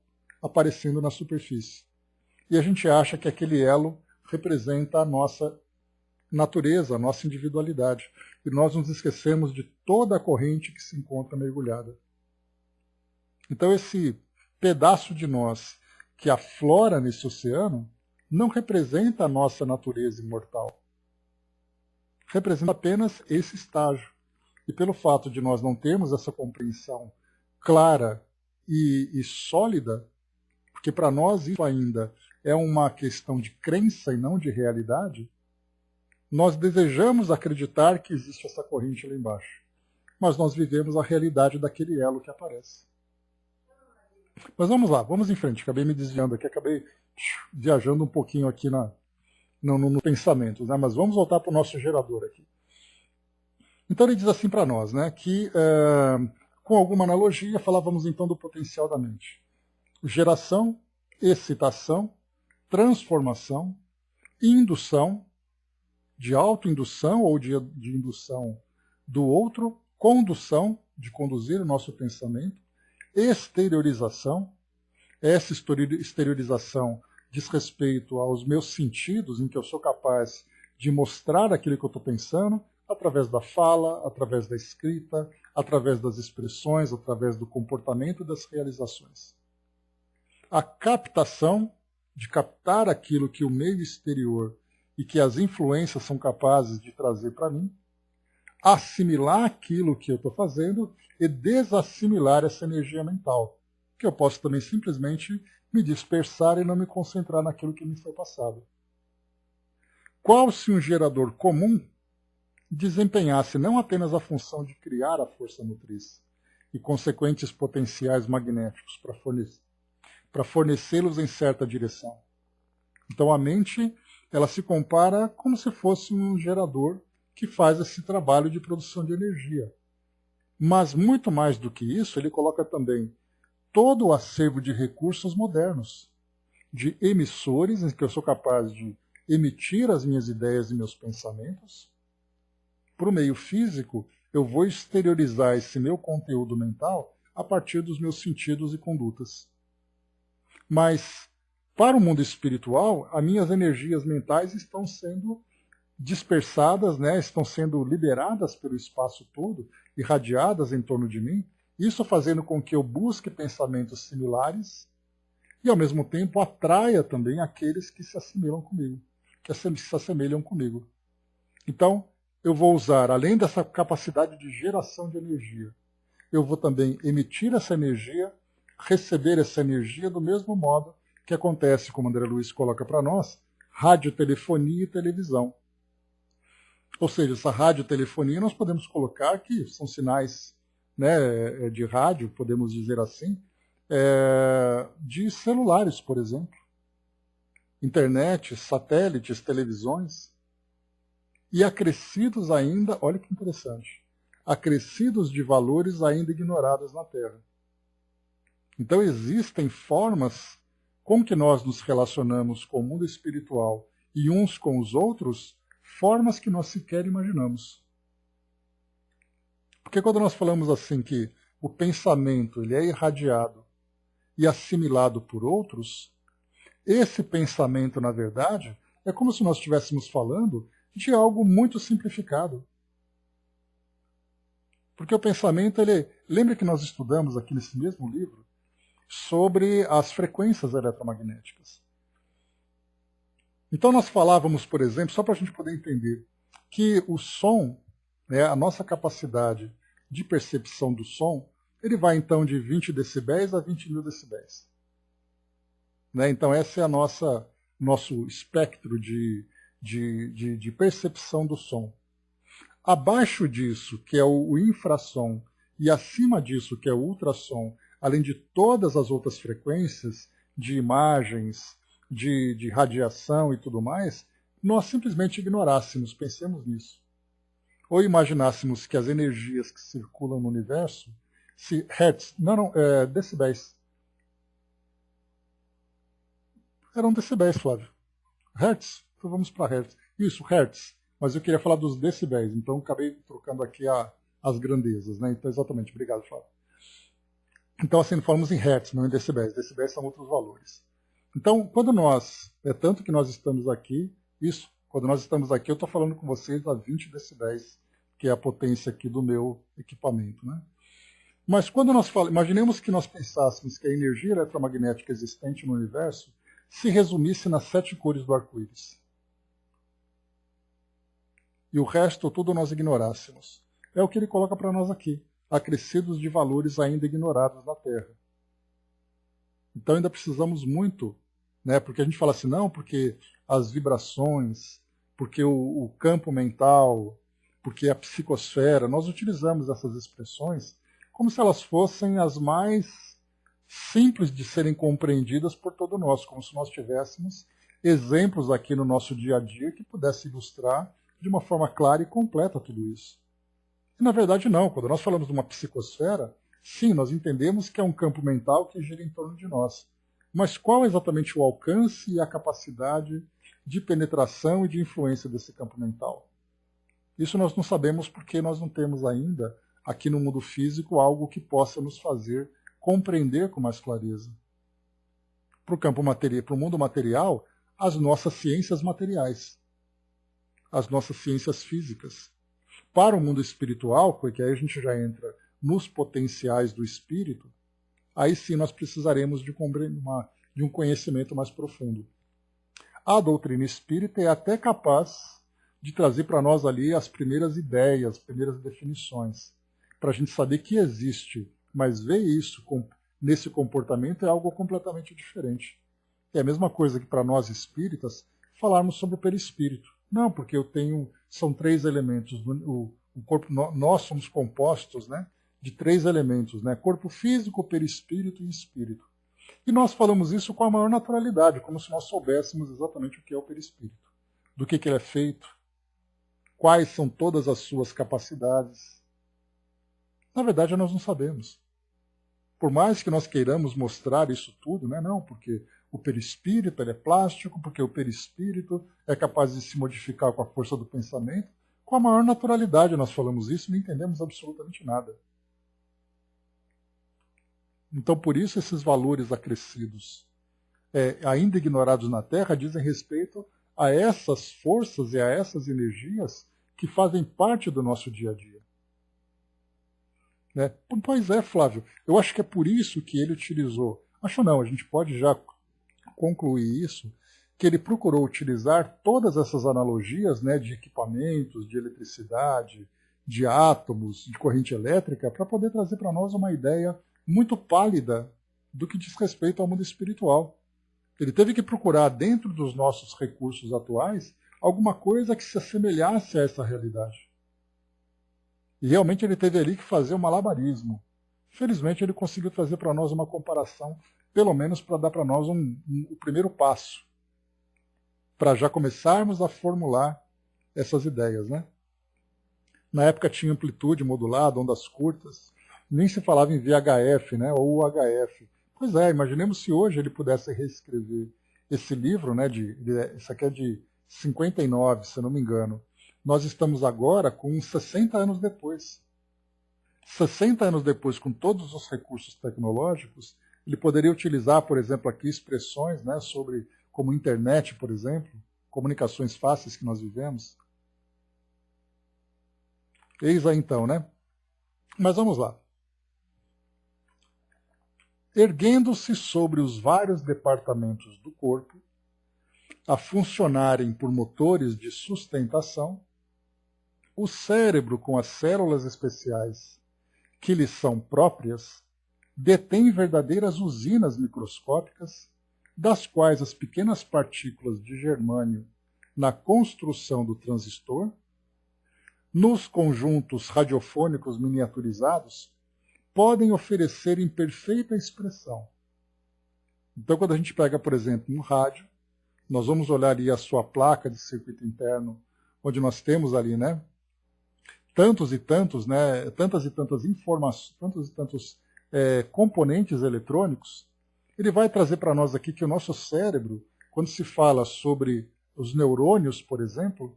aparecendo na superfície. E a gente acha que aquele elo representa a nossa natureza, a nossa individualidade. E nós nos esquecemos de toda a corrente que se encontra mergulhada. Então esse pedaço de nós que aflora nesse oceano não representa a nossa natureza imortal. Representa apenas esse estágio. E pelo fato de nós não termos essa compreensão clara e sólida, porque para nós isso ainda é uma questão de crença e não de realidade, nós desejamos acreditar que existe essa corrente lá embaixo. Mas nós vivemos a realidade daquele elo que aparece. Mas vamos lá, vamos em frente. Acabei me desviando aqui, acabei viajando um pouquinho aqui no pensamento, né? Mas vamos voltar para o nosso gerador aqui. Então ele diz assim para nós, né, que com alguma analogia falávamos então do potencial da mente. Geração, excitação, transformação, indução, de autoindução ou de indução do outro, condução, de conduzir o nosso pensamento, exteriorização. Essa exteriorização diz respeito aos meus sentidos, em que eu sou capaz de mostrar aquilo que eu estou pensando, através da fala, através da escrita, através das expressões, através do comportamento e das realizações. A captação, de captar aquilo que o meio exterior e que as influências são capazes de trazer para mim, assimilar aquilo que eu estou fazendo e desassimilar essa energia mental, que eu posso também simplesmente me dispersar e não me concentrar naquilo que me foi passado. Qual se um gerador comum desempenhasse não apenas a função de criar a força motriz e consequentes potenciais magnéticos para fornecê-los em certa direção. Então a mente, ela se compara como se fosse um gerador que faz esse trabalho de produção de energia. Mas muito mais do que isso, ele coloca também todo o acervo de recursos modernos, de emissores em que eu sou capaz de emitir as minhas ideias e meus pensamentos. Para o meio físico, eu vou exteriorizar esse meu conteúdo mental a partir dos meus sentidos e condutas. Mas, para o mundo espiritual, as minhas energias mentais estão sendo dispersadas, né, estão sendo liberadas pelo espaço todo, irradiadas em torno de mim, isso fazendo com que eu busque pensamentos similares e, ao mesmo tempo, atraia também aqueles que se assimilam comigo, que se assemelham comigo. Então, eu vou usar, além dessa capacidade de geração de energia, eu vou também emitir essa energia, receber essa energia do mesmo modo que acontece, como André Luiz coloca para nós, radiotelefonia e televisão. Ou seja, essa radiotelefonia nós podemos colocar que são sinais, né, de rádio, podemos dizer assim, de celulares, por exemplo. Internet, satélites, televisões. E acrescidos ainda, olha que interessante, acrescidos de valores ainda ignorados na Terra. Então existem formas com que nós nos relacionamos com o mundo espiritual e uns com os outros, formas que nós sequer imaginamos. Porque quando nós falamos assim que o pensamento ele é irradiado e assimilado por outros, esse pensamento, na verdade, é como se nós estivéssemos falando de algo muito simplificado. Porque o pensamento, lembra que nós estudamos aqui nesse mesmo livro sobre as frequências eletromagnéticas. Então nós falávamos, por exemplo, só para a gente poder entender, que o som, né, a nossa capacidade de percepção do som, ele vai então de 20 decibéis a 20 mil decibéis. Né? Então esse é nosso espectro de percepção do som. Abaixo disso, que é o infrassom, e acima disso, que é o ultrassom, além de todas as outras frequências de imagens, de radiação e tudo mais, nós simplesmente ignorássemos, pensemos nisso. Ou imaginássemos que as energias que circulam no universo, decibéis. Eram decibéis, Flávio. Hertz? Então vamos para Hertz. Isso, Hertz. Mas eu queria falar dos decibéis, então acabei trocando aqui as grandezas. Né? Então, exatamente, obrigado, Flávio. Então, assim, falamos em Hertz, não em decibéis. Decibéis são outros valores. Então, quando tanto que nós estamos aqui, quando nós estamos aqui, eu estou falando com vocês a 20 decibéis, que é a potência aqui do meu equipamento. Né? Mas quando imaginemos que nós pensássemos que a energia eletromagnética existente no universo se resumisse nas 7 cores do arco-íris. E o resto tudo nós ignorássemos. É o que ele coloca para nós aqui, acrescidos de valores ainda ignorados na Terra. Então ainda precisamos muito, né? Porque a gente fala assim, não, porque as vibrações, porque o campo mental, porque a psicosfera, nós utilizamos essas expressões como se elas fossem as mais simples de serem compreendidas por todo nós, como se nós tivéssemos exemplos aqui no nosso dia a dia que pudesse ilustrar de uma forma clara e completa tudo isso. E na verdade não, quando nós falamos de uma psicosfera, sim, nós entendemos que é um campo mental que gira em torno de nós. Mas qual é exatamente o alcance e a capacidade de penetração e de influência desse campo mental? Isso nós não sabemos porque nós não temos ainda, aqui no mundo físico, algo que possa nos fazer compreender com mais clareza. Para o campo material, para o mundo material, as nossas ciências materiais, as nossas ciências físicas. Para o mundo espiritual, porque aí a gente já entra nos potenciais do espírito, aí sim nós precisaremos de um conhecimento mais profundo. A doutrina espírita é até capaz de trazer para nós ali as primeiras ideias, as primeiras definições, para a gente saber que existe, mas ver isso nesse comportamento é algo completamente diferente. É a mesma coisa que para nós espíritas falarmos sobre o perispírito. Não, porque são 3 elementos. O corpo, nós somos compostos, né, de 3 elementos, né, corpo físico, perispírito e espírito. E nós falamos isso com a maior naturalidade, como se nós soubéssemos exatamente o que é o perispírito, do que ele é feito, quais são todas as suas capacidades. Na verdade, nós não sabemos. Por mais que nós queiramos mostrar isso tudo, né, não, porque o perispírito ele é plástico, porque o perispírito é capaz de se modificar com a força do pensamento, com a maior naturalidade nós falamos isso e não entendemos absolutamente nada. Então, por isso, esses valores acrescidos, ainda ignorados na Terra, dizem respeito a essas forças e a essas energias que fazem parte do nosso dia a dia. Né? Pois é, Flávio, eu acho que é por isso que ele utilizou. Acho não, a gente pode já concluir isso, que ele procurou utilizar todas essas analogias, né, de equipamentos, de eletricidade, de átomos, de corrente elétrica, para poder trazer para nós uma ideia muito pálida do que diz respeito ao mundo espiritual. Ele teve que procurar, dentro dos nossos recursos atuais, alguma coisa que se assemelhasse a essa realidade. E realmente ele teve ali que fazer um malabarismo. Felizmente ele conseguiu trazer para nós uma comparação, pelo menos para dar para nós o primeiro passo, para já começarmos a formular essas ideias. Né? Na época tinha amplitude modulada, ondas curtas, nem se falava em VHF, né, ou UHF. Pois é, imaginemos se hoje ele pudesse reescrever esse livro, né, isso aqui é de 59, se eu não me engano. Nós estamos agora com 60 anos depois. 60 anos depois, com todos os recursos tecnológicos, ele poderia utilizar, por exemplo, aqui expressões, né, sobre como internet, por exemplo, comunicações fáceis que nós vivemos. Eis aí então, né? Mas vamos lá. Erguendo-se sobre os vários departamentos do corpo, a funcionarem por motores de sustentação, o cérebro, com as células especiais que lhe são próprias, detém verdadeiras usinas microscópicas, das quais as pequenas partículas de germânio na construção do transistor, nos conjuntos radiofônicos miniaturizados, podem oferecer em perfeita expressão. Então, quando a gente pega, por exemplo, um rádio, nós vamos olhar ali a sua placa de circuito interno, onde nós temos ali, né, tantas e tantas informações, tantos e tantos componentes eletrônicos. Ele vai trazer para nós aqui que o nosso cérebro, quando se fala sobre os neurônios, por exemplo,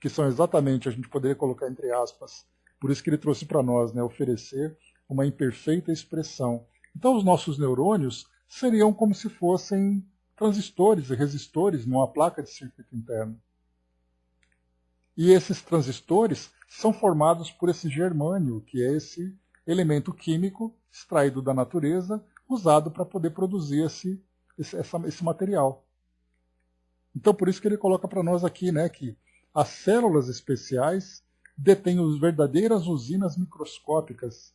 que são exatamente, a gente poderia colocar entre aspas, por isso que ele trouxe para nós, né, oferecer uma imperfeita expressão. Então, os nossos neurônios seriam como se fossem transistores e resistores numa placa de circuito interno. E esses transistores são formados por esse germânio, que é esse elemento químico extraído da natureza, usado para poder produzir esse material. Então, por isso que ele coloca para nós aqui, né, que as células especiais detêm as verdadeiras usinas microscópicas.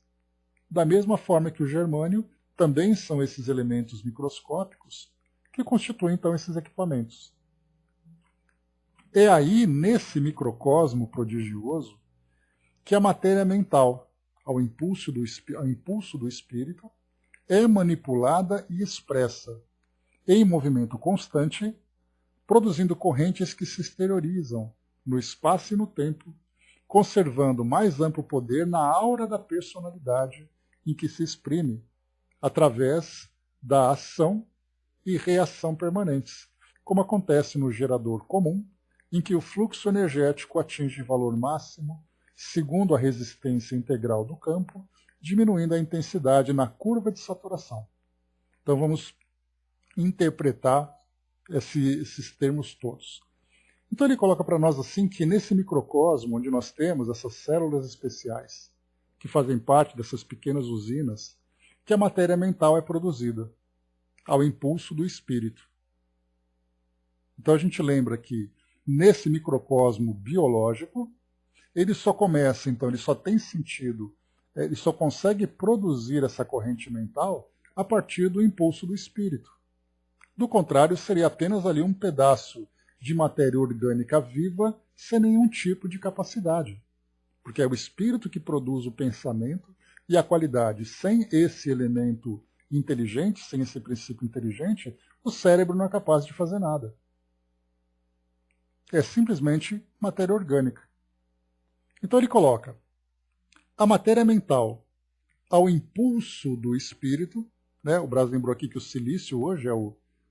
Da mesma forma que o germânio, também são esses elementos microscópicos que constituem, então, esses equipamentos. É aí, nesse microcosmo prodigioso, que a matéria mental, ao impulso do espírito, é manipulada e expressa, em movimento constante, produzindo correntes que se exteriorizam no espaço e no tempo, conservando mais amplo poder na aura da personalidade em que se exprime, através da ação e reação permanentes, como acontece no gerador comum, em que o fluxo energético atinge valor máximo, segundo a resistência integral do campo, diminuindo a intensidade na curva de saturação. Então vamos interpretar esses termos todos. Então ele coloca para nós assim que nesse microcosmo, onde nós temos essas células especiais, que fazem parte dessas pequenas usinas, que a matéria mental é produzida ao impulso do espírito. Então a gente lembra que nesse microcosmo biológico, ele só começa, então ele só tem sentido, ele só consegue produzir essa corrente mental a partir do impulso do espírito. Do contrário, seria apenas ali um pedaço de matéria orgânica viva sem nenhum tipo de capacidade. Porque é o espírito que produz o pensamento e a qualidade. Sem esse elemento inteligente, sem esse princípio inteligente, o cérebro não é capaz de fazer nada. É simplesmente matéria orgânica. Então ele coloca a matéria mental ao impulso do espírito, né? O Braz lembrou aqui que o silício hoje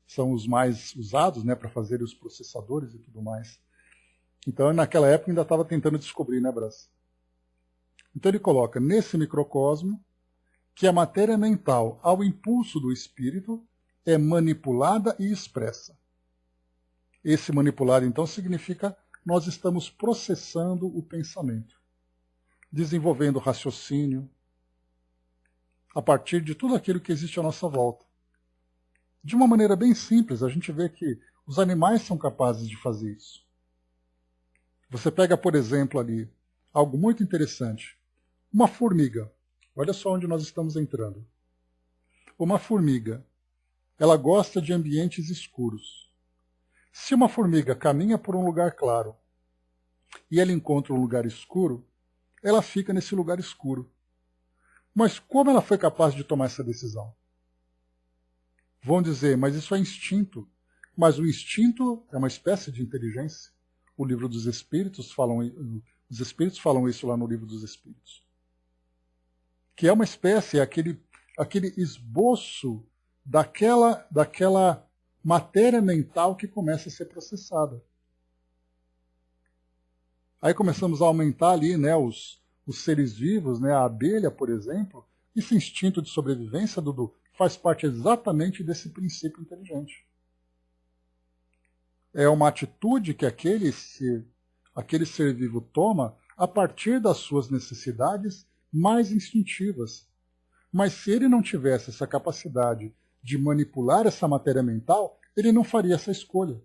são os mais usados, né, para fazer os processadores e tudo mais. Então naquela época ainda estava tentando descobrir, né, Braz? Então ele coloca nesse microcosmo que a matéria mental ao impulso do espírito é manipulada e expressa. Esse manipular, então, significa nós estamos processando o pensamento, desenvolvendo raciocínio a partir de tudo aquilo que existe à nossa volta. De uma maneira bem simples, a gente vê que os animais são capazes de fazer isso. Você pega, por exemplo, ali, algo muito interessante. Uma formiga. Olha só onde nós estamos entrando. Uma formiga, ela gosta de ambientes escuros. Se uma formiga caminha por um lugar claro e ela encontra um lugar escuro, ela fica nesse lugar escuro. Mas como ela foi capaz de tomar essa decisão? Vão dizer, mas isso é instinto. Mas o instinto é uma espécie de inteligência. O livro dos Espíritos os Espíritos falam isso lá no livro dos Espíritos. Que é uma espécie, é aquele esboço daquela matéria mental que começa a ser processada. Aí começamos a aumentar ali, né, os seres vivos, né, a abelha, por exemplo. Esse instinto de sobrevivência, Dudu, faz parte exatamente desse princípio inteligente. É uma atitude que aquele ser vivo toma a partir das suas necessidades mais instintivas. Mas se ele não tivesse essa capacidade de manipular essa matéria mental, ele não faria essa escolha.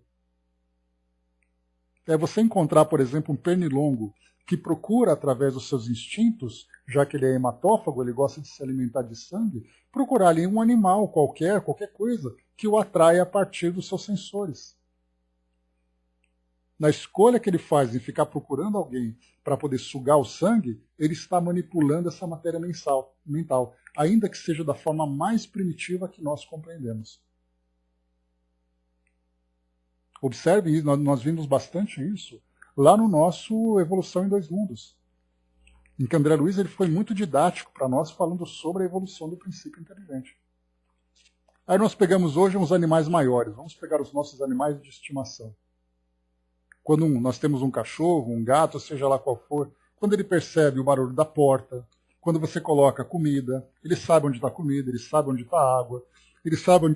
É você encontrar, por exemplo, um pernilongo que procura, através dos seus instintos, já que ele é hematófago, ele gosta de se alimentar de sangue, procurar ali um animal qualquer coisa, que o atrai a partir dos seus sensores. Na escolha que ele faz em ficar procurando alguém para poder sugar o sangue, ele está manipulando essa matéria mental, ainda que seja da forma mais primitiva que nós compreendemos. Observe, nós vimos bastante isso lá no nosso Evolução em Dois Mundos. Em que André Luiz ele foi muito didático para nós, falando sobre a evolução do princípio inteligente. Aí nós pegamos hoje uns animais maiores, vamos pegar os nossos animais de estimação. Quando nós temos um cachorro, um gato, seja lá qual for, quando ele percebe o barulho da porta, quando você coloca comida, ele sabe onde está a comida, ele sabe onde está a água, ele sabe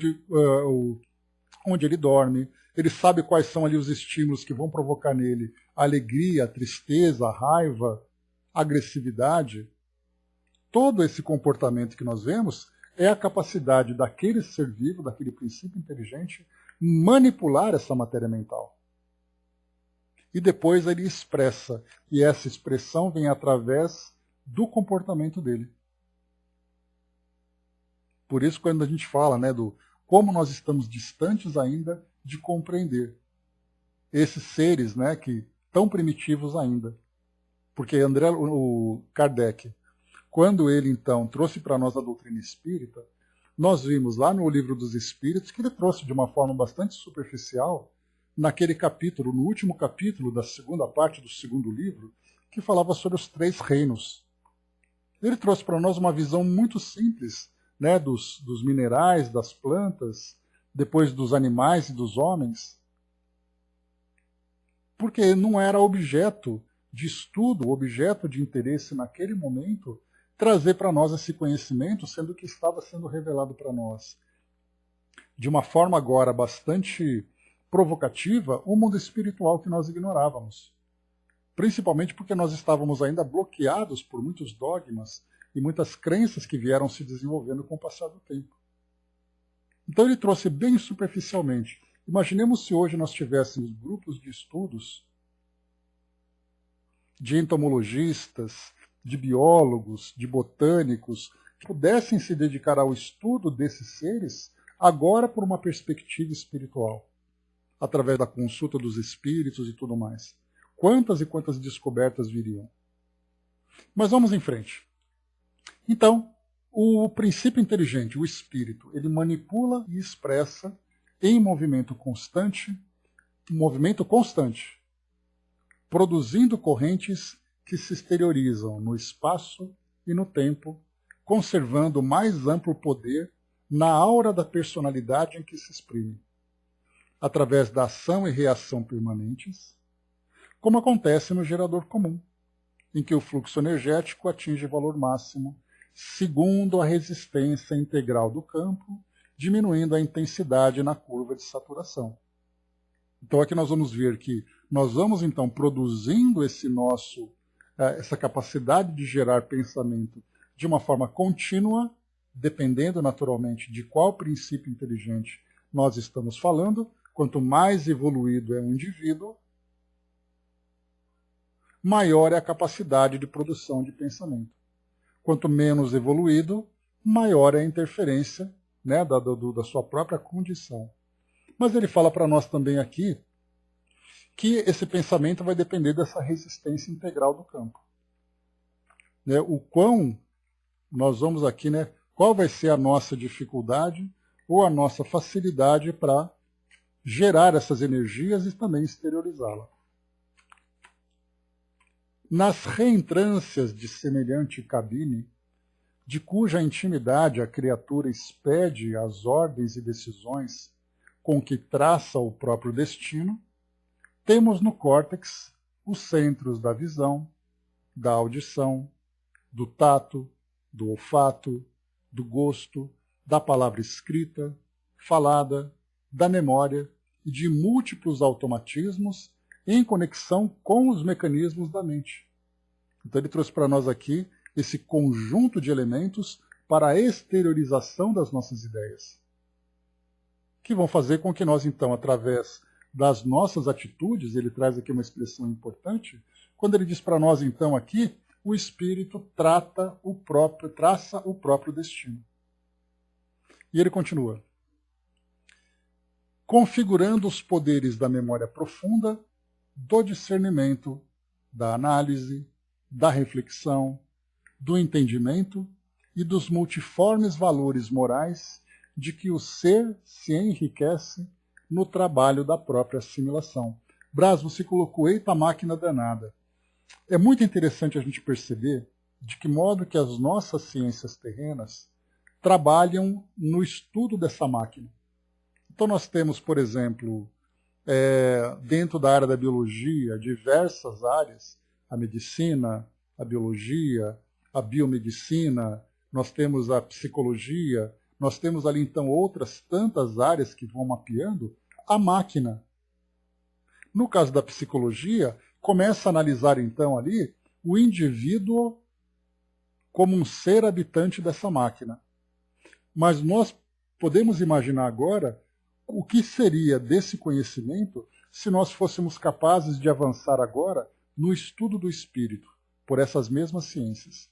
onde ele dorme, ele sabe quais são ali os estímulos que vão provocar nele a alegria, a tristeza, a raiva, a agressividade. Todo esse comportamento que nós vemos é a capacidade daquele ser vivo, daquele princípio inteligente, manipular essa matéria mental. E depois ele expressa, e essa expressão vem através do comportamento dele. Por isso, quando a gente fala, né, do como nós estamos distantes ainda de compreender esses seres, né, que tão primitivos ainda. Porque o Kardec, quando ele então trouxe para nós a doutrina espírita, nós vimos lá no Livro dos Espíritos que ele trouxe de uma forma bastante superficial, naquele capítulo, no último capítulo da segunda parte do segundo livro, que falava sobre os 3 reinos. Ele trouxe para nós uma visão muito simples, né, dos minerais, das plantas, depois dos animais e dos homens, porque não era objeto de estudo, objeto de interesse naquele momento, trazer para nós esse conhecimento, sendo que estava sendo revelado para nós de uma forma agora bastante provocativa, o mundo espiritual que nós ignorávamos. Principalmente porque nós estávamos ainda bloqueados por muitos dogmas e muitas crenças que vieram se desenvolvendo com o passar do tempo. Então ele trouxe bem superficialmente. Imaginemos se hoje nós tivéssemos grupos de estudos de entomologistas, de biólogos, de botânicos, que pudessem se dedicar ao estudo desses seres agora por uma perspectiva espiritual, através da consulta dos espíritos e tudo mais. Quantas e quantas descobertas viriam? Mas vamos em frente. Então, o princípio inteligente, o espírito, ele manipula e expressa em movimento constante, produzindo correntes que se exteriorizam no espaço e no tempo, conservando mais amplo poder na aura da personalidade em que se exprime, através da ação e reação permanentes, como acontece no gerador comum, em que o fluxo energético atinge valor máximo, segundo a resistência integral do campo, diminuindo a intensidade na curva de saturação. Então aqui nós vamos ver que nós vamos então produzindo essa capacidade de gerar pensamento de uma forma contínua, dependendo naturalmente de qual princípio inteligente nós estamos falando. Quanto mais evoluído é um indivíduo, maior é a capacidade de produção de pensamento. Quanto menos evoluído, maior é a interferência, né, da sua própria condição. Mas ele fala para nós também aqui que esse pensamento vai depender dessa resistência integral do campo. Né, o quão nós vamos aqui, né, qual vai ser a nossa dificuldade ou a nossa facilidade para gerar essas energias e também exteriorizá-la. Nas reentrâncias de semelhante cabine, de cuja intimidade a criatura expede as ordens e decisões com que traça o próprio destino, temos no córtex os centros da visão, da audição, do tato, do olfato, do gosto, da palavra escrita, falada, da memória e de múltiplos automatismos em conexão com os mecanismos da mente. Então ele trouxe para nós aqui esse conjunto de elementos para a exteriorização das nossas ideias, que vão fazer com que nós, então, através das nossas atitudes, ele traz aqui uma expressão importante, quando ele diz para nós, então, aqui, o espírito traça o próprio destino. E ele continua: configurando os poderes da memória profunda, do discernimento, da análise, da reflexão, do entendimento e dos multiformes valores morais de que o ser se enriquece no trabalho da própria assimilação. Brás, você colocou eita máquina danada. É muito interessante a gente perceber de que modo que as nossas ciências terrenas trabalham no estudo dessa máquina. Então nós temos, por exemplo, dentro da área da biologia, diversas áreas, a medicina, a biologia, a biomedicina, nós temos a psicologia, nós temos ali então outras tantas áreas que vão mapeando a máquina. No caso da psicologia, começa a analisar então ali o indivíduo como um ser habitante dessa máquina. Mas nós podemos imaginar agora o que seria desse conhecimento se nós fôssemos capazes de avançar agora no estudo do espírito, por essas mesmas ciências.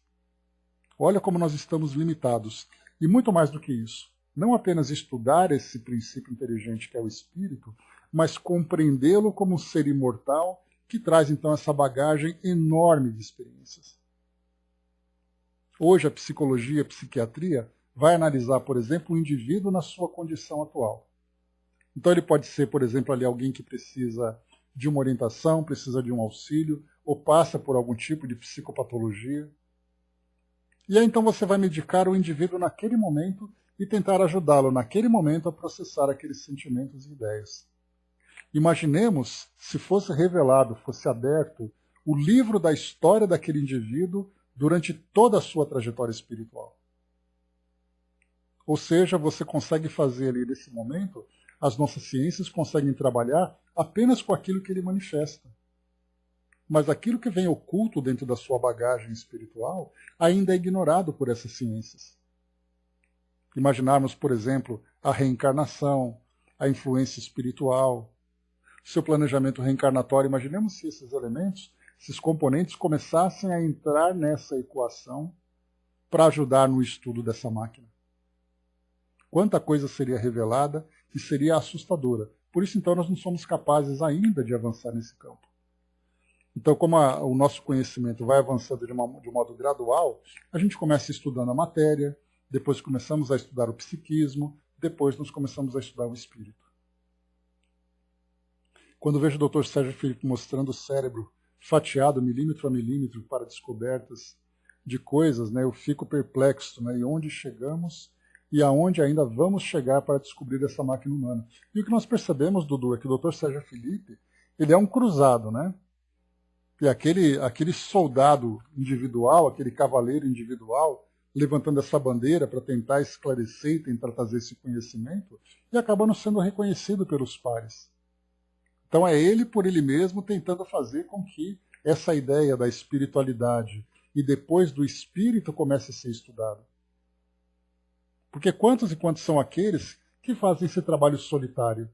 Olha como nós estamos limitados. E muito mais do que isso, não apenas estudar esse princípio inteligente que é o espírito, mas compreendê-lo como um ser imortal que traz então essa bagagem enorme de experiências. Hoje a psicologia, a psiquiatria vai analisar, por exemplo, o indivíduo na sua condição atual. Então ele pode ser, por exemplo, ali alguém que precisa de uma orientação, precisa de um auxílio, ou passa por algum tipo de psicopatologia. E aí então você vai medicar o indivíduo naquele momento e tentar ajudá-lo naquele momento a processar aqueles sentimentos e ideias. Imaginemos se fosse revelado, fosse aberto, o livro da história daquele indivíduo durante toda a sua trajetória espiritual. Ou seja, você consegue fazer ali nesse momento, as nossas ciências conseguem trabalhar apenas com aquilo que ele manifesta. Mas aquilo que vem oculto dentro da sua bagagem espiritual ainda é ignorado por essas ciências. Imaginarmos, por exemplo, a reencarnação, a influência espiritual, seu planejamento reencarnatório. Imaginemos se esses elementos, esses componentes começassem a entrar nessa equação para ajudar no estudo dessa máquina. Quanta coisa seria revelada e seria assustadora. Por isso, então, nós não somos capazes ainda de avançar nesse campo. Então, como o nosso conhecimento vai avançando de modo gradual, a gente começa estudando a matéria, depois começamos a estudar o psiquismo, depois nós começamos a estudar o espírito. Quando vejo o Dr. Sérgio Felipe mostrando o cérebro fatiado milímetro a milímetro para descobertas de coisas, né, eu fico perplexo, né, e onde chegamos e aonde ainda vamos chegar para descobrir essa máquina humana. E o que nós percebemos, Dudu, é que o Dr. Sérgio Felipe, ele é um cruzado, né? E aquele soldado individual, aquele cavaleiro individual, levantando essa bandeira para tentar esclarecer e tentar trazer esse conhecimento, e acaba não sendo reconhecido pelos pares. Então é ele por ele mesmo tentando fazer com que essa ideia da espiritualidade e depois do espírito comece a ser estudado. Porque quantos e quantos são aqueles que fazem esse trabalho solitário,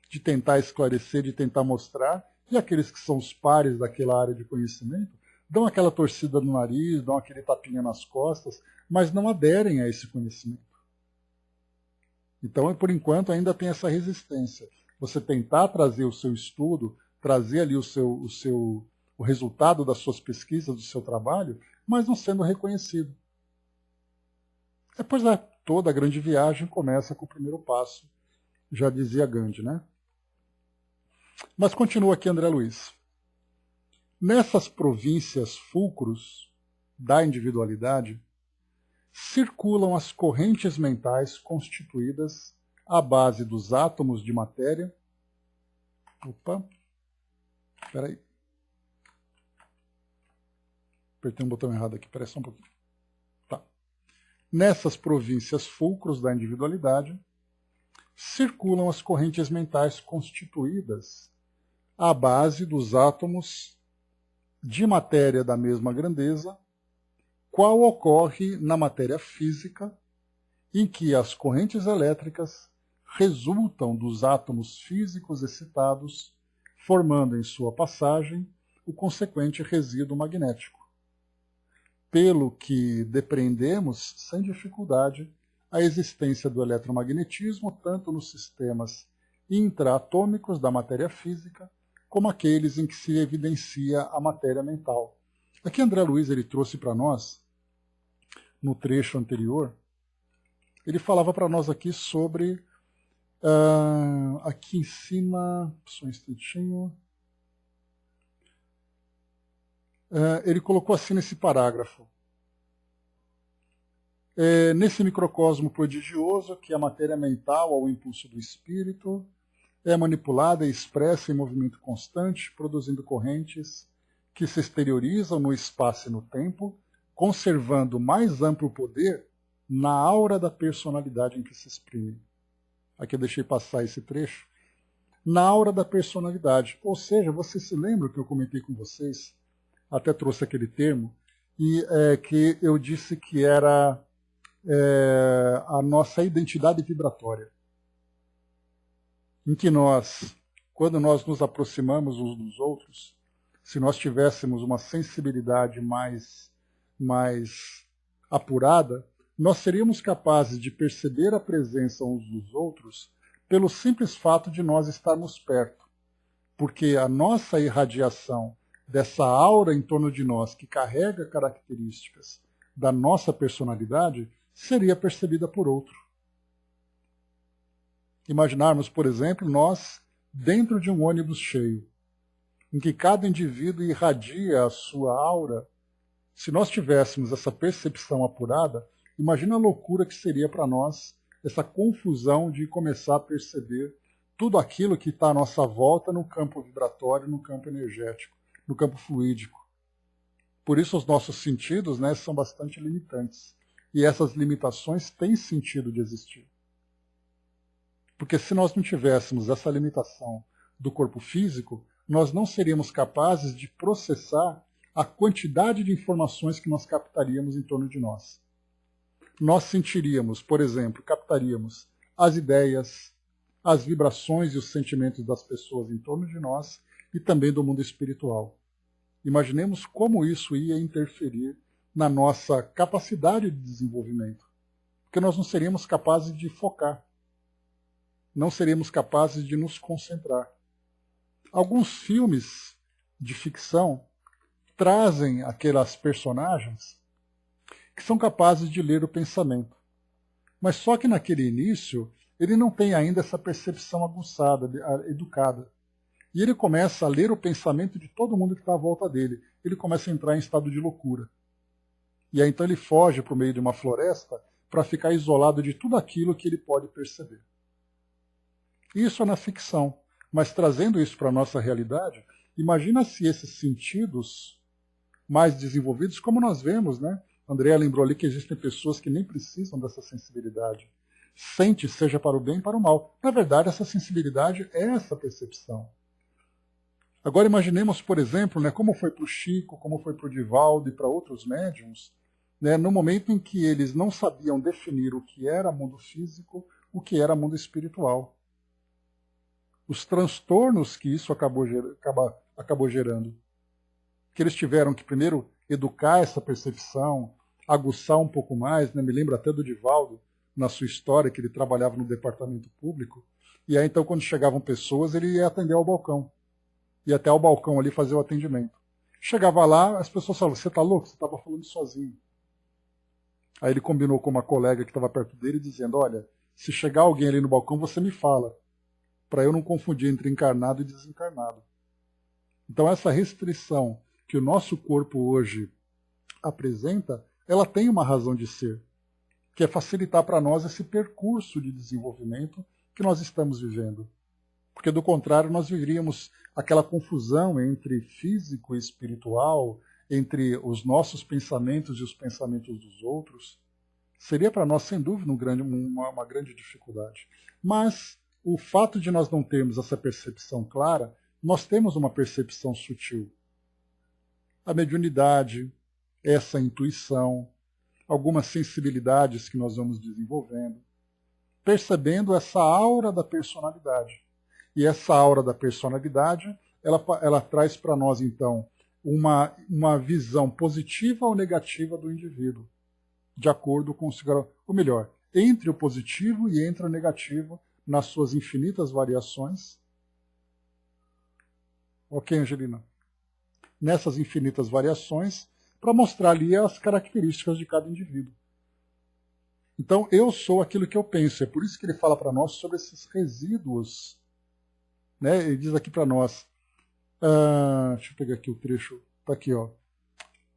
de tentar esclarecer, de tentar mostrar, e aqueles que são os pares daquela área de conhecimento dão aquela torcida no nariz, dão aquele tapinha nas costas, mas não aderem a esse conhecimento. Então, por enquanto, ainda tem essa resistência. Você tentar trazer o seu estudo, trazer ali o resultado das suas pesquisas, do seu trabalho, mas não sendo reconhecido. Depois toda a grande viagem começa com o primeiro passo, já dizia Gandhi, né? Mas continua aqui André Luiz. Nessas províncias fulcros da individualidade, circulam as correntes mentais constituídas à base dos átomos de matéria. Opa, espera aí. Apertei um botão errado aqui, espera só um pouquinho. Tá. Nessas províncias fulcros da individualidade, circulam as correntes mentais constituídas à base dos átomos de matéria da mesma grandeza, qual ocorre na matéria física, em que as correntes elétricas resultam dos átomos físicos excitados, formando em sua passagem o consequente resíduo magnético. Pelo que depreendemos, sem dificuldade, a existência do eletromagnetismo tanto nos sistemas intraatômicos da matéria física, como aqueles em que se evidencia a matéria mental. Aqui André Luiz ele trouxe para nós, no trecho anterior, ele falava para nós aqui sobre, aqui em cima, só um instantinho, ele colocou assim nesse parágrafo, nesse microcosmo prodigioso que a matéria mental, ao impulso do espírito, é manipulada e expressa em movimento constante, produzindo correntes que se exteriorizam no espaço e no tempo, conservando mais amplo poder na aura da personalidade em que se exprime. Aqui eu deixei passar esse trecho. Na aura da personalidade. Ou seja, vocês se lembram que eu comentei com vocês, até trouxe aquele termo, e que eu disse que era a nossa identidade vibratória. Em que nós, quando nós nos aproximamos uns dos outros, se nós tivéssemos uma sensibilidade mais apurada, nós seríamos capazes de perceber a presença uns dos outros pelo simples fato de nós estarmos perto. Porque a nossa irradiação dessa aura em torno de nós, que carrega características da nossa personalidade, seria percebida por outro. Imaginarmos, por exemplo, nós dentro de um ônibus cheio. em que cada indivíduo irradia a sua aura, se nós tivéssemos essa percepção apurada, imagina a loucura que seria para nós essa confusão de começar a perceber tudo aquilo que está à nossa volta no campo vibratório, no campo energético, no campo fluídico. Por isso os nossos sentidos, né, são bastante limitantes. E essas limitações têm sentido de existir. Porque se nós não tivéssemos essa limitação do corpo físico, nós não seríamos capazes de processar a quantidade de informações que nós captaríamos em torno de nós. Nós sentiríamos, por exemplo, captaríamos as ideias, as vibrações e os sentimentos das pessoas em torno de nós e também do mundo espiritual. Imaginemos como isso ia interferir na nossa capacidade de desenvolvimento, porque nós não seríamos capazes de focar, não seríamos capazes de nos concentrar. Alguns filmes de ficção trazem aquelas personagens que são capazes de ler o pensamento. Mas só que naquele início, ele não tem ainda essa percepção aguçada, educada. E ele começa a ler o pensamento de todo mundo que está à volta dele. Ele começa a entrar em estado de loucura. E aí então ele foge para o meio de uma floresta para ficar isolado de tudo aquilo que ele pode perceber. Isso é na ficção. Mas trazendo isso para a nossa realidade, imagina se esses sentidos mais desenvolvidos, como nós vemos, né? André lembrou ali que existem pessoas que nem precisam dessa sensibilidade. Sente, seja para o bem e para o mal. Na verdade, essa sensibilidade é essa percepção. Agora imaginemos, por exemplo, né, como foi para o Chico, como foi para o Divaldo e para outros médiums, né, no momento em que eles não sabiam definir o que era mundo físico, o que era mundo espiritual. Os transtornos que isso acabou gerando. Que eles tiveram que primeiro educar essa percepção, aguçar um pouco mais, né? Me lembro até do Divaldo, na sua história, que ele trabalhava no departamento público, e aí então quando chegavam pessoas, ele ia atender ao balcão. Ia até ao balcão ali fazer o atendimento. Chegava lá, as pessoas falavam, você está louco? Você estava falando sozinho. Aí ele combinou com uma colega que estava perto dele, dizendo, olha, se chegar alguém ali no balcão, você me fala, para eu não confundir entre encarnado e desencarnado. Então essa restrição que o nosso corpo hoje apresenta, ela tem uma razão de ser, que é facilitar para nós esse percurso de desenvolvimento que nós estamos vivendo. Porque, do contrário, nós viveríamos aquela confusão entre físico e espiritual, entre os nossos pensamentos e os pensamentos dos outros. Seria para nós, sem dúvida, uma grande dificuldade. Mas o fato de nós não termos essa percepção clara, nós temos uma percepção sutil. A mediunidade, essa intuição, algumas sensibilidades que nós vamos desenvolvendo, percebendo essa aura da personalidade. E essa aura da personalidade, ela traz para nós, então, uma visão positiva ou negativa do indivíduo, de acordo com o melhor, entre o positivo e entre o negativo, nas suas infinitas variações. Ok, Angelina? Nessas infinitas variações, para mostrar ali as características de cada indivíduo. Então, eu sou aquilo que eu penso. É por isso que ele fala para nós sobre esses resíduos. Né? Ele diz aqui para nós, deixa eu pegar aqui o trecho, está aqui, ó.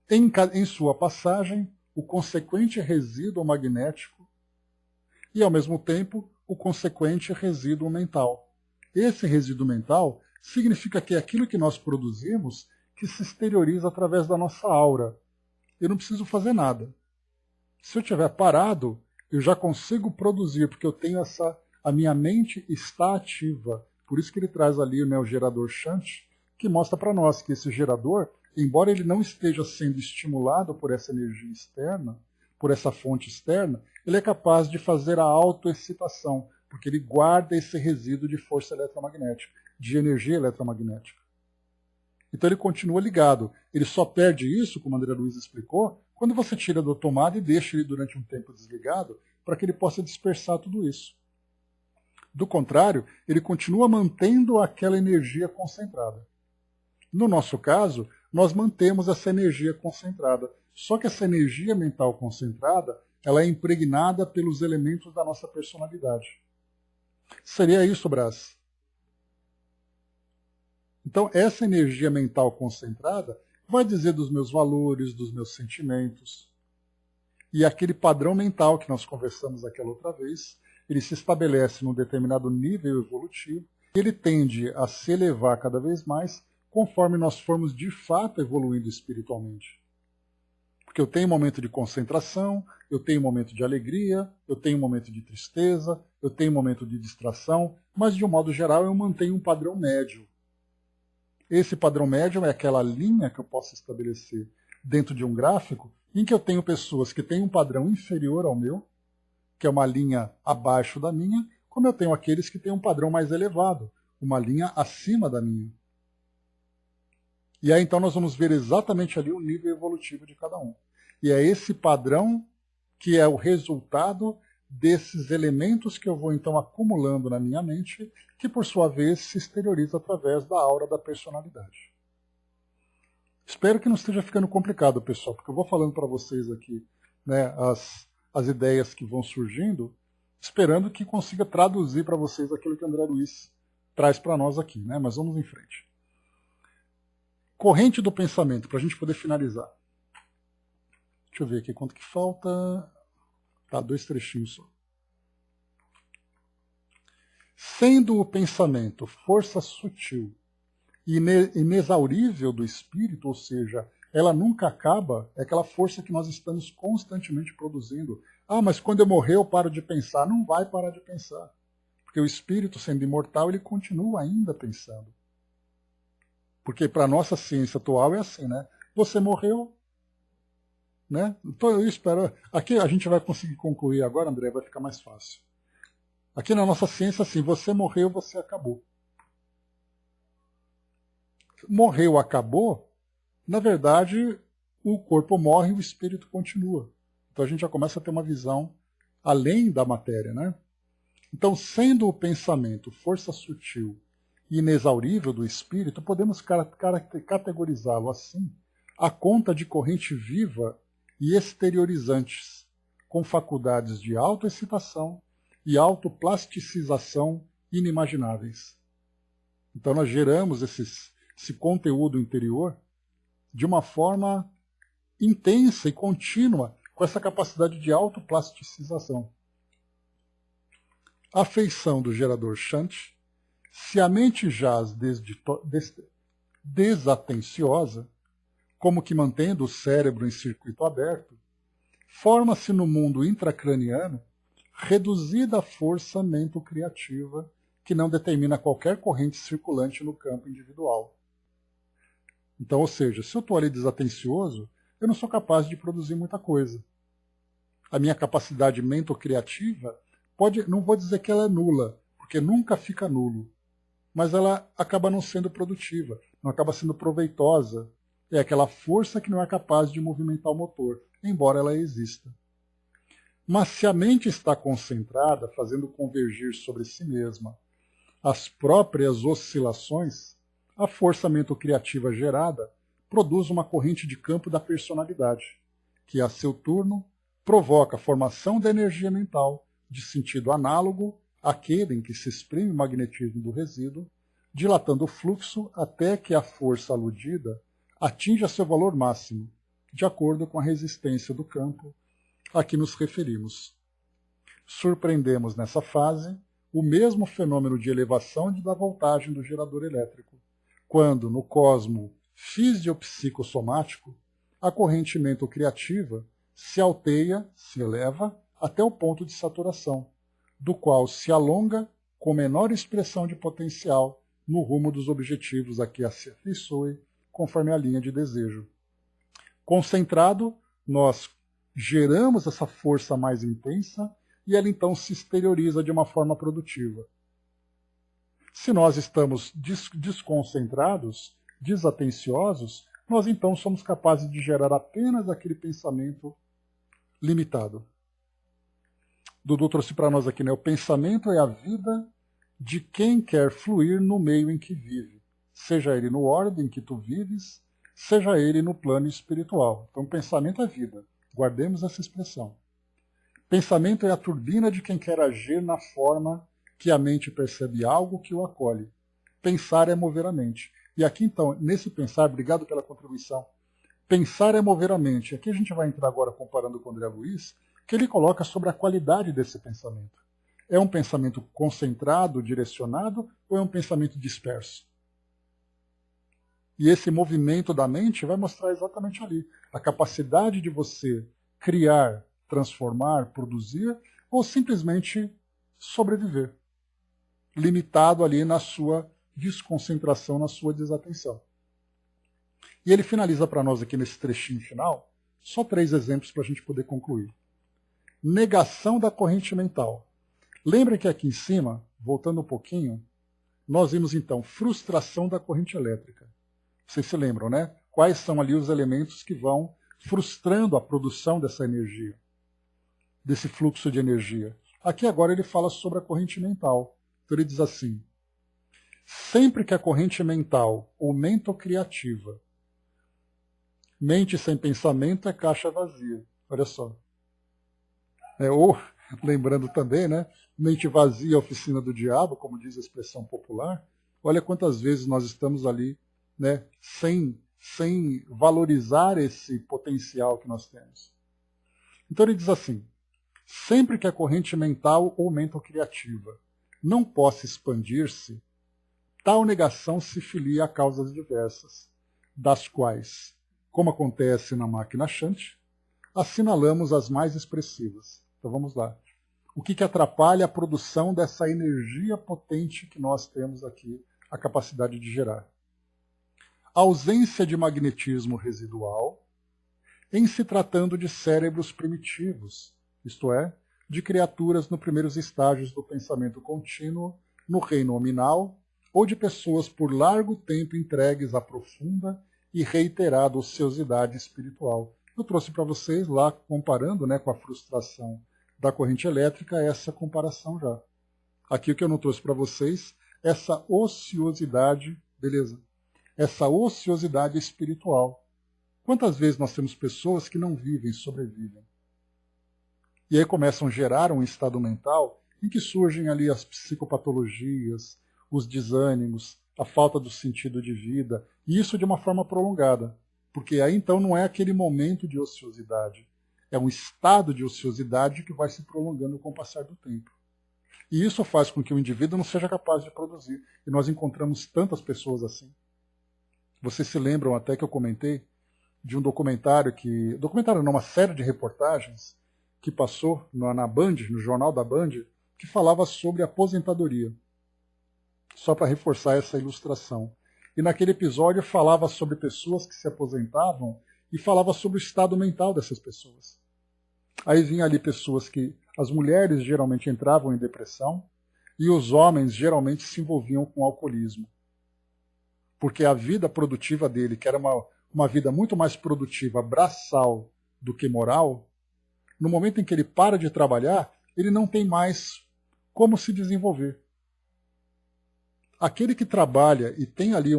Em sua passagem, o consequente resíduo magnético e, ao mesmo tempo, o consequente resíduo mental. Esse resíduo mental significa que é aquilo que nós produzimos que se exterioriza através da nossa aura. Eu não preciso fazer nada. Se eu estiver parado, eu já consigo produzir, porque eu tenho a minha mente está ativa. Por isso que ele traz ali, né, o gerador Shunt, que mostra para nós que esse gerador, embora ele não esteja sendo estimulado por essa energia externa, por essa fonte externa, ele é capaz de fazer a autoexcitação, porque ele guarda esse resíduo de força eletromagnética, de energia eletromagnética. Então ele continua ligado. Ele só perde isso, como a André Luiz explicou, quando você tira da tomada e deixa ele durante um tempo desligado, para que ele possa dispersar tudo isso. Do contrário, ele continua mantendo aquela energia concentrada. No nosso caso, nós mantemos essa energia concentrada. Só que essa energia mental concentrada, ela é impregnada pelos elementos da nossa personalidade. Seria isso, Brás? Então, essa energia mental concentrada vai dizer dos meus valores, dos meus sentimentos. E aquele padrão mental que nós conversamos aquela outra vez, ele se estabelece num determinado nível evolutivo e ele tende a se elevar cada vez mais conforme nós formos de fato evoluindo espiritualmente. Porque eu tenho um momento de concentração, eu tenho um momento de alegria, eu tenho um momento de tristeza, eu tenho um momento de distração, mas de um modo geral eu mantenho um padrão médio. Esse padrão médio é aquela linha que eu posso estabelecer dentro de um gráfico em que eu tenho pessoas que têm um padrão inferior ao meu, que é uma linha abaixo da minha, como eu tenho aqueles que têm um padrão mais elevado, uma linha acima da minha. E aí então nós vamos ver exatamente ali o nível evolutivo de cada um. E é esse padrão que é o resultado desses elementos que eu vou então acumulando na minha mente, que por sua vez se exterioriza através da aura da personalidade. Espero que não esteja ficando complicado, pessoal, porque eu vou falando para vocês aqui, né, as ideias que vão surgindo, esperando que consiga traduzir para vocês aquilo que André Luiz traz para nós aqui, né? Mas vamos em frente. Corrente do pensamento, para a gente poder finalizar. Deixa eu ver aqui quanto que falta. Tá, 2 trechinhos só. Sendo o pensamento força sutil e inexaurível do espírito, ou seja, ela nunca acaba, é aquela força que nós estamos constantemente produzindo. Ah, mas quando eu morrer eu paro de pensar. Não vai parar de pensar. Porque o espírito, sendo imortal, ele continua ainda pensando. Porque para a nossa ciência atual é assim, né? Você morreu, né? Então eu espero. Aqui a gente vai conseguir concluir agora, André, vai ficar mais fácil. Aqui na nossa ciência, assim, você morreu, você acabou. Morreu, acabou, na verdade, o corpo morre e o espírito continua. Então a gente já começa a ter uma visão além da matéria, né? Então, sendo o pensamento força sutil e inexaurível do espírito, podemos categorizá-lo assim, à conta de corrente viva e exteriorizantes, com faculdades de autoexcitação e autoplasticização inimagináveis. Então nós geramos esse conteúdo interior de uma forma intensa e contínua, com essa capacidade de autoplasticização. A feição do gerador Shanti, se a mente jaz desatenciosa, como que mantendo o cérebro em circuito aberto, forma-se no mundo intracraniano reduzida força mento-criativa que não determina qualquer corrente circulante no campo individual. Então, ou seja, se eu estou ali desatencioso, eu não sou capaz de produzir muita coisa. A minha capacidade mento-criativa não vou dizer que ela é nula, porque nunca fica nulo, mas ela acaba não sendo produtiva, não acaba sendo proveitosa. É aquela força que não é capaz de movimentar o motor, embora ela exista. Mas se a mente está concentrada, fazendo convergir sobre si mesma as próprias oscilações, a força mento-criativa gerada produz uma corrente de campo da personalidade, que, a seu turno, provoca a formação da energia mental de sentido análogo àquele em que se exprime o magnetismo do resíduo, dilatando o fluxo até que a força aludida atinja seu valor máximo, de acordo com a resistência do campo a que nos referimos. Surpreendemos nessa fase o mesmo fenômeno de elevação da voltagem do gerador elétrico, quando, no cosmo fisiopsicossomático, a corrente mento-criativa se alteia, se eleva, até o ponto de saturação, do qual se alonga com menor expressão de potencial no rumo dos objetivos a que se afeiçoe, conforme a linha de desejo. Concentrado, nós geramos essa força mais intensa e ela então se exterioriza de uma forma produtiva. Se nós estamos desconcentrados, desatenciosos, nós então somos capazes de gerar apenas aquele pensamento limitado. Dudu trouxe para nós aqui, né? O pensamento é a vida de quem quer fluir no meio em que vive, seja ele no ordem em que tu vives, seja ele no plano espiritual. Então, pensamento é vida. Guardemos essa expressão. Pensamento é a turbina de quem quer agir na forma que a mente percebe algo que o acolhe. Pensar é mover a mente. E aqui, então, nesse pensar, obrigado pela contribuição, pensar é mover a mente. Aqui a gente vai entrar agora comparando com o André Luiz, que ele coloca sobre a qualidade desse pensamento. É um pensamento concentrado, direcionado, ou é um pensamento disperso? E esse movimento da mente vai mostrar exatamente ali a capacidade de você criar, transformar, produzir, ou simplesmente sobreviver, limitado ali na sua desconcentração, na sua desatenção. E ele finaliza para nós aqui nesse trechinho final, só 3 exemplos para a gente poder concluir. Negação da corrente mental. Lembra que aqui em cima, voltando um pouquinho, nós vimos então frustração da corrente elétrica. Vocês se lembram, né? Quais são ali os elementos que vão frustrando a produção dessa energia, desse fluxo de energia. Aqui agora ele fala sobre a corrente mental. Então ele diz assim, sempre que a corrente mental ou mentocriativa, mente sem pensamento é caixa vazia. Olha só. Ou, lembrando também, né? Mente vazia é oficina do diabo, como diz a expressão popular. Olha quantas vezes nós estamos ali, né, sem valorizar esse potencial que nós temos. Então ele diz assim, sempre que a corrente mental ou mentocriativa não possa expandir-se, tal negação se filia a causas diversas, das quais, como acontece na máquina Shanti, assinalamos as mais expressivas. Então vamos lá. O que atrapalha a produção dessa energia potente que nós temos aqui, a capacidade de gerar? A ausência de magnetismo residual, em se tratando de cérebros primitivos, isto é, de criaturas nos primeiros estágios do pensamento contínuo, no reino nominal, ou de pessoas por largo tempo entregues à profunda e reiterada ociosidade espiritual. Eu trouxe para vocês lá, comparando, né, com a frustração da corrente elétrica, essa comparação já. Aqui o que eu não trouxe para vocês, essa ociosidade, beleza? Essa ociosidade espiritual. Quantas vezes nós temos pessoas que não vivem, sobrevivem? E aí começam a gerar um estado mental em que surgem ali as psicopatologias, os desânimos, a falta do sentido de vida, e isso de uma forma prolongada. Porque aí então não é aquele momento de ociosidade, é um estado de ociosidade que vai se prolongando com o passar do tempo. E isso faz com que o indivíduo não seja capaz de produzir. E nós encontramos tantas pessoas assim. Vocês se lembram até que eu comentei de um documentário uma série de reportagens que passou na Band, no jornal da Band, que falava sobre aposentadoria. Só para reforçar essa ilustração. E naquele episódio falava sobre pessoas que se aposentavam e falava sobre o estado mental dessas pessoas. Aí vinha ali pessoas que as mulheres geralmente entravam em depressão e os homens geralmente se envolviam com alcoolismo. Porque a vida produtiva dele, que era uma vida muito mais produtiva, braçal do que moral, no momento em que ele para de trabalhar, ele não tem mais como se desenvolver. Aquele que trabalha e tem ali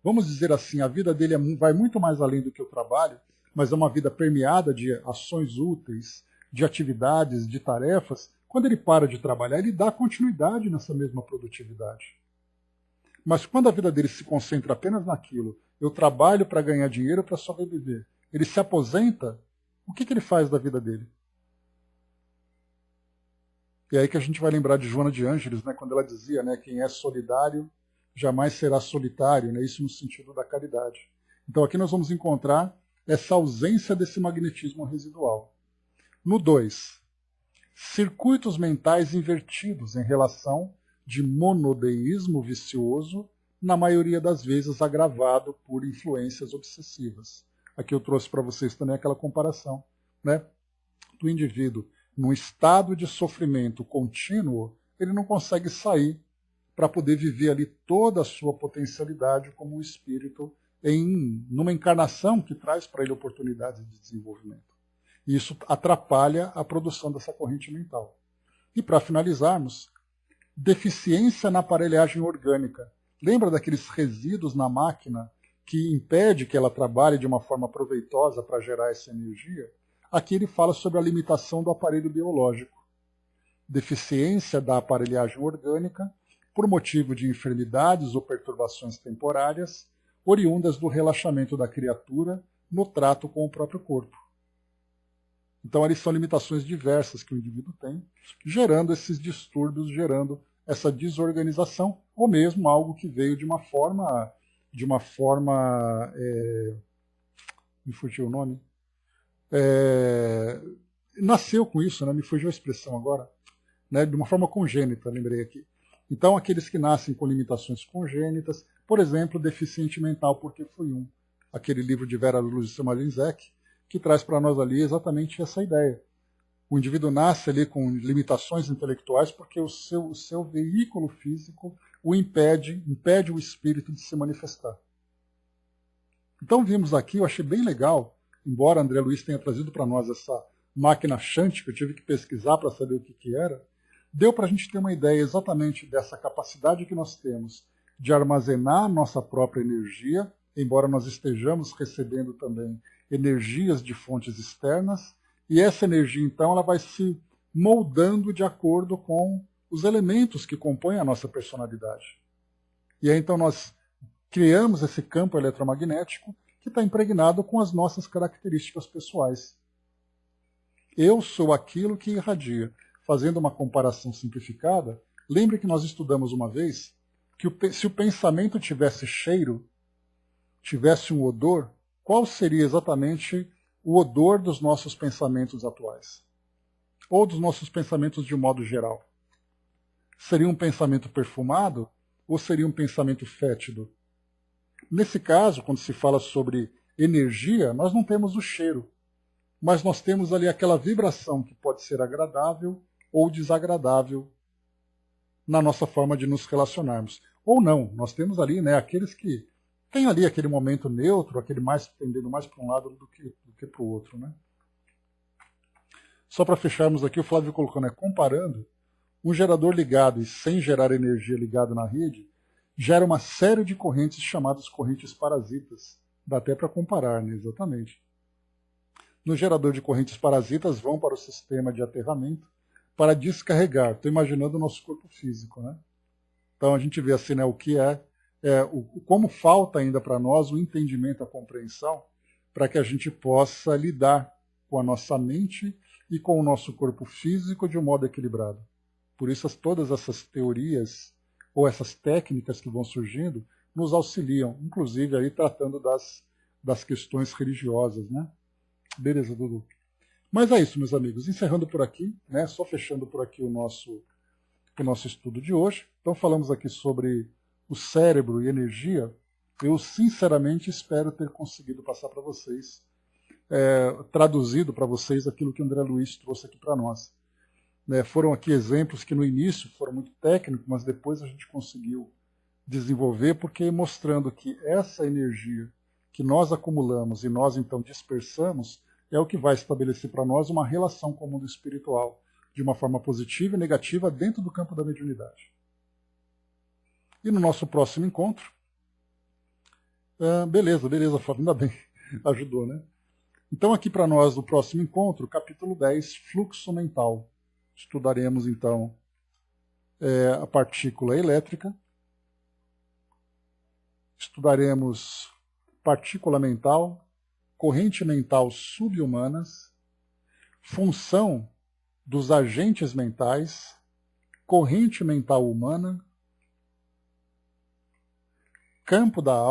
vamos dizer assim, a vida dele vai muito mais além do que o trabalho, mas é uma vida permeada de ações úteis, de atividades, de tarefas. Quando ele para de trabalhar, ele dá continuidade nessa mesma produtividade. Mas quando a vida dele se concentra apenas naquilo, eu trabalho para ganhar dinheiro para sobreviver, ele se aposenta, o que ele faz da vida dele? E é aí que a gente vai lembrar de Joana de Ângeles, né, quando ela dizia, né, quem é solidário jamais será solitário, né, isso no sentido da caridade. Então aqui nós vamos encontrar essa ausência desse magnetismo residual. No 2, circuitos mentais invertidos em relação de monodeísmo vicioso, na maioria das vezes agravado por influências obsessivas. Aqui eu trouxe para vocês também aquela comparação, né, do indivíduo num estado de sofrimento contínuo, ele não consegue sair para poder viver ali toda a sua potencialidade como um espírito numa encarnação que traz para ele oportunidades de desenvolvimento. E isso atrapalha a produção dessa corrente mental. E para finalizarmos, deficiência na aparelhagem orgânica. Lembra daqueles resíduos na máquina que impede que ela trabalhe de uma forma proveitosa para gerar essa energia? Aqui ele fala sobre a limitação do aparelho biológico. Deficiência da aparelhagem orgânica por motivo de enfermidades ou perturbações temporárias, oriundas do relaxamento da criatura no trato com o próprio corpo. Então, ali são limitações diversas que o indivíduo tem, gerando esses distúrbios, gerando essa desorganização, ou mesmo algo que veio de uma forma me fugiu o nome, nasceu com isso, né? Me fugiu a expressão agora, né? De uma forma congênita, lembrei aqui. Então, aqueles que nascem com limitações congênitas, por exemplo, deficiente mental, porque foi aquele livro de Vera Luz e Malinzek, que traz para nós ali exatamente essa ideia. O indivíduo nasce ali com limitações intelectuais porque o seu veículo físico o impede o espírito de se manifestar. Então vimos aqui, eu achei bem legal, embora André Luiz tenha trazido para nós essa máquina Shanti, que eu tive que pesquisar para saber o que era, deu para a gente ter uma ideia exatamente dessa capacidade que nós temos de armazenar nossa própria energia, embora nós estejamos recebendo também energias de fontes externas, e essa energia, então, ela vai se moldando de acordo com os elementos que compõem a nossa personalidade. E aí, então, nós criamos esse campo eletromagnético que está impregnado com as nossas características pessoais. Eu sou aquilo que irradia. Fazendo uma comparação simplificada, lembre que nós estudamos uma vez que se o pensamento tivesse cheiro, tivesse um odor, qual seria exatamente o odor dos nossos pensamentos atuais? Ou dos nossos pensamentos de um modo geral? Seria um pensamento perfumado ou seria um pensamento fétido? Nesse caso, quando se fala sobre energia, nós não temos o cheiro, mas nós temos ali aquela vibração que pode ser agradável ou desagradável na nossa forma de nos relacionarmos. Ou não, nós temos ali, né, aqueles que têm ali aquele momento neutro, aquele mais tendendo mais para um lado do que para o outro. Né? Só para fecharmos aqui, o Flávio colocando, comparando, um gerador ligado e sem gerar energia ligado na rede, gera uma série de correntes chamadas correntes parasitas. Dá até para comparar, né? Exatamente. No gerador de correntes parasitas vão para o sistema de aterramento para descarregar. Estou imaginando o nosso corpo físico. Né? Então a gente vê assim, né, o que como falta ainda para nós o entendimento, a compreensão, para que a gente possa lidar com a nossa mente e com o nosso corpo físico de um modo equilibrado. Por isso todas essas teorias ou essas técnicas que vão surgindo nos auxiliam, inclusive aí tratando das questões religiosas. Né? Beleza, Dudu? Mas é isso, meus amigos. Encerrando por aqui, né? Só fechando por aqui o nosso estudo de hoje. Então falamos aqui sobre o cérebro e energia. Eu sinceramente espero ter conseguido passar para vocês, traduzido para vocês aquilo que o André Luiz trouxe aqui para nós. Foram aqui exemplos que no início foram muito técnicos, mas depois a gente conseguiu desenvolver, porque mostrando que essa energia que nós acumulamos e nós então dispersamos é o que vai estabelecer para nós uma relação com o mundo espiritual, de uma forma positiva e negativa dentro do campo da mediunidade. E no nosso próximo encontro, beleza, Flávio, ainda bem, ajudou, né? Então aqui para nós, no próximo encontro, capítulo 10, fluxo mental. Estudaremos então a partícula elétrica, estudaremos partícula mental, corrente mental subhumanas, função dos agentes mentais, corrente mental humana, campo da alma,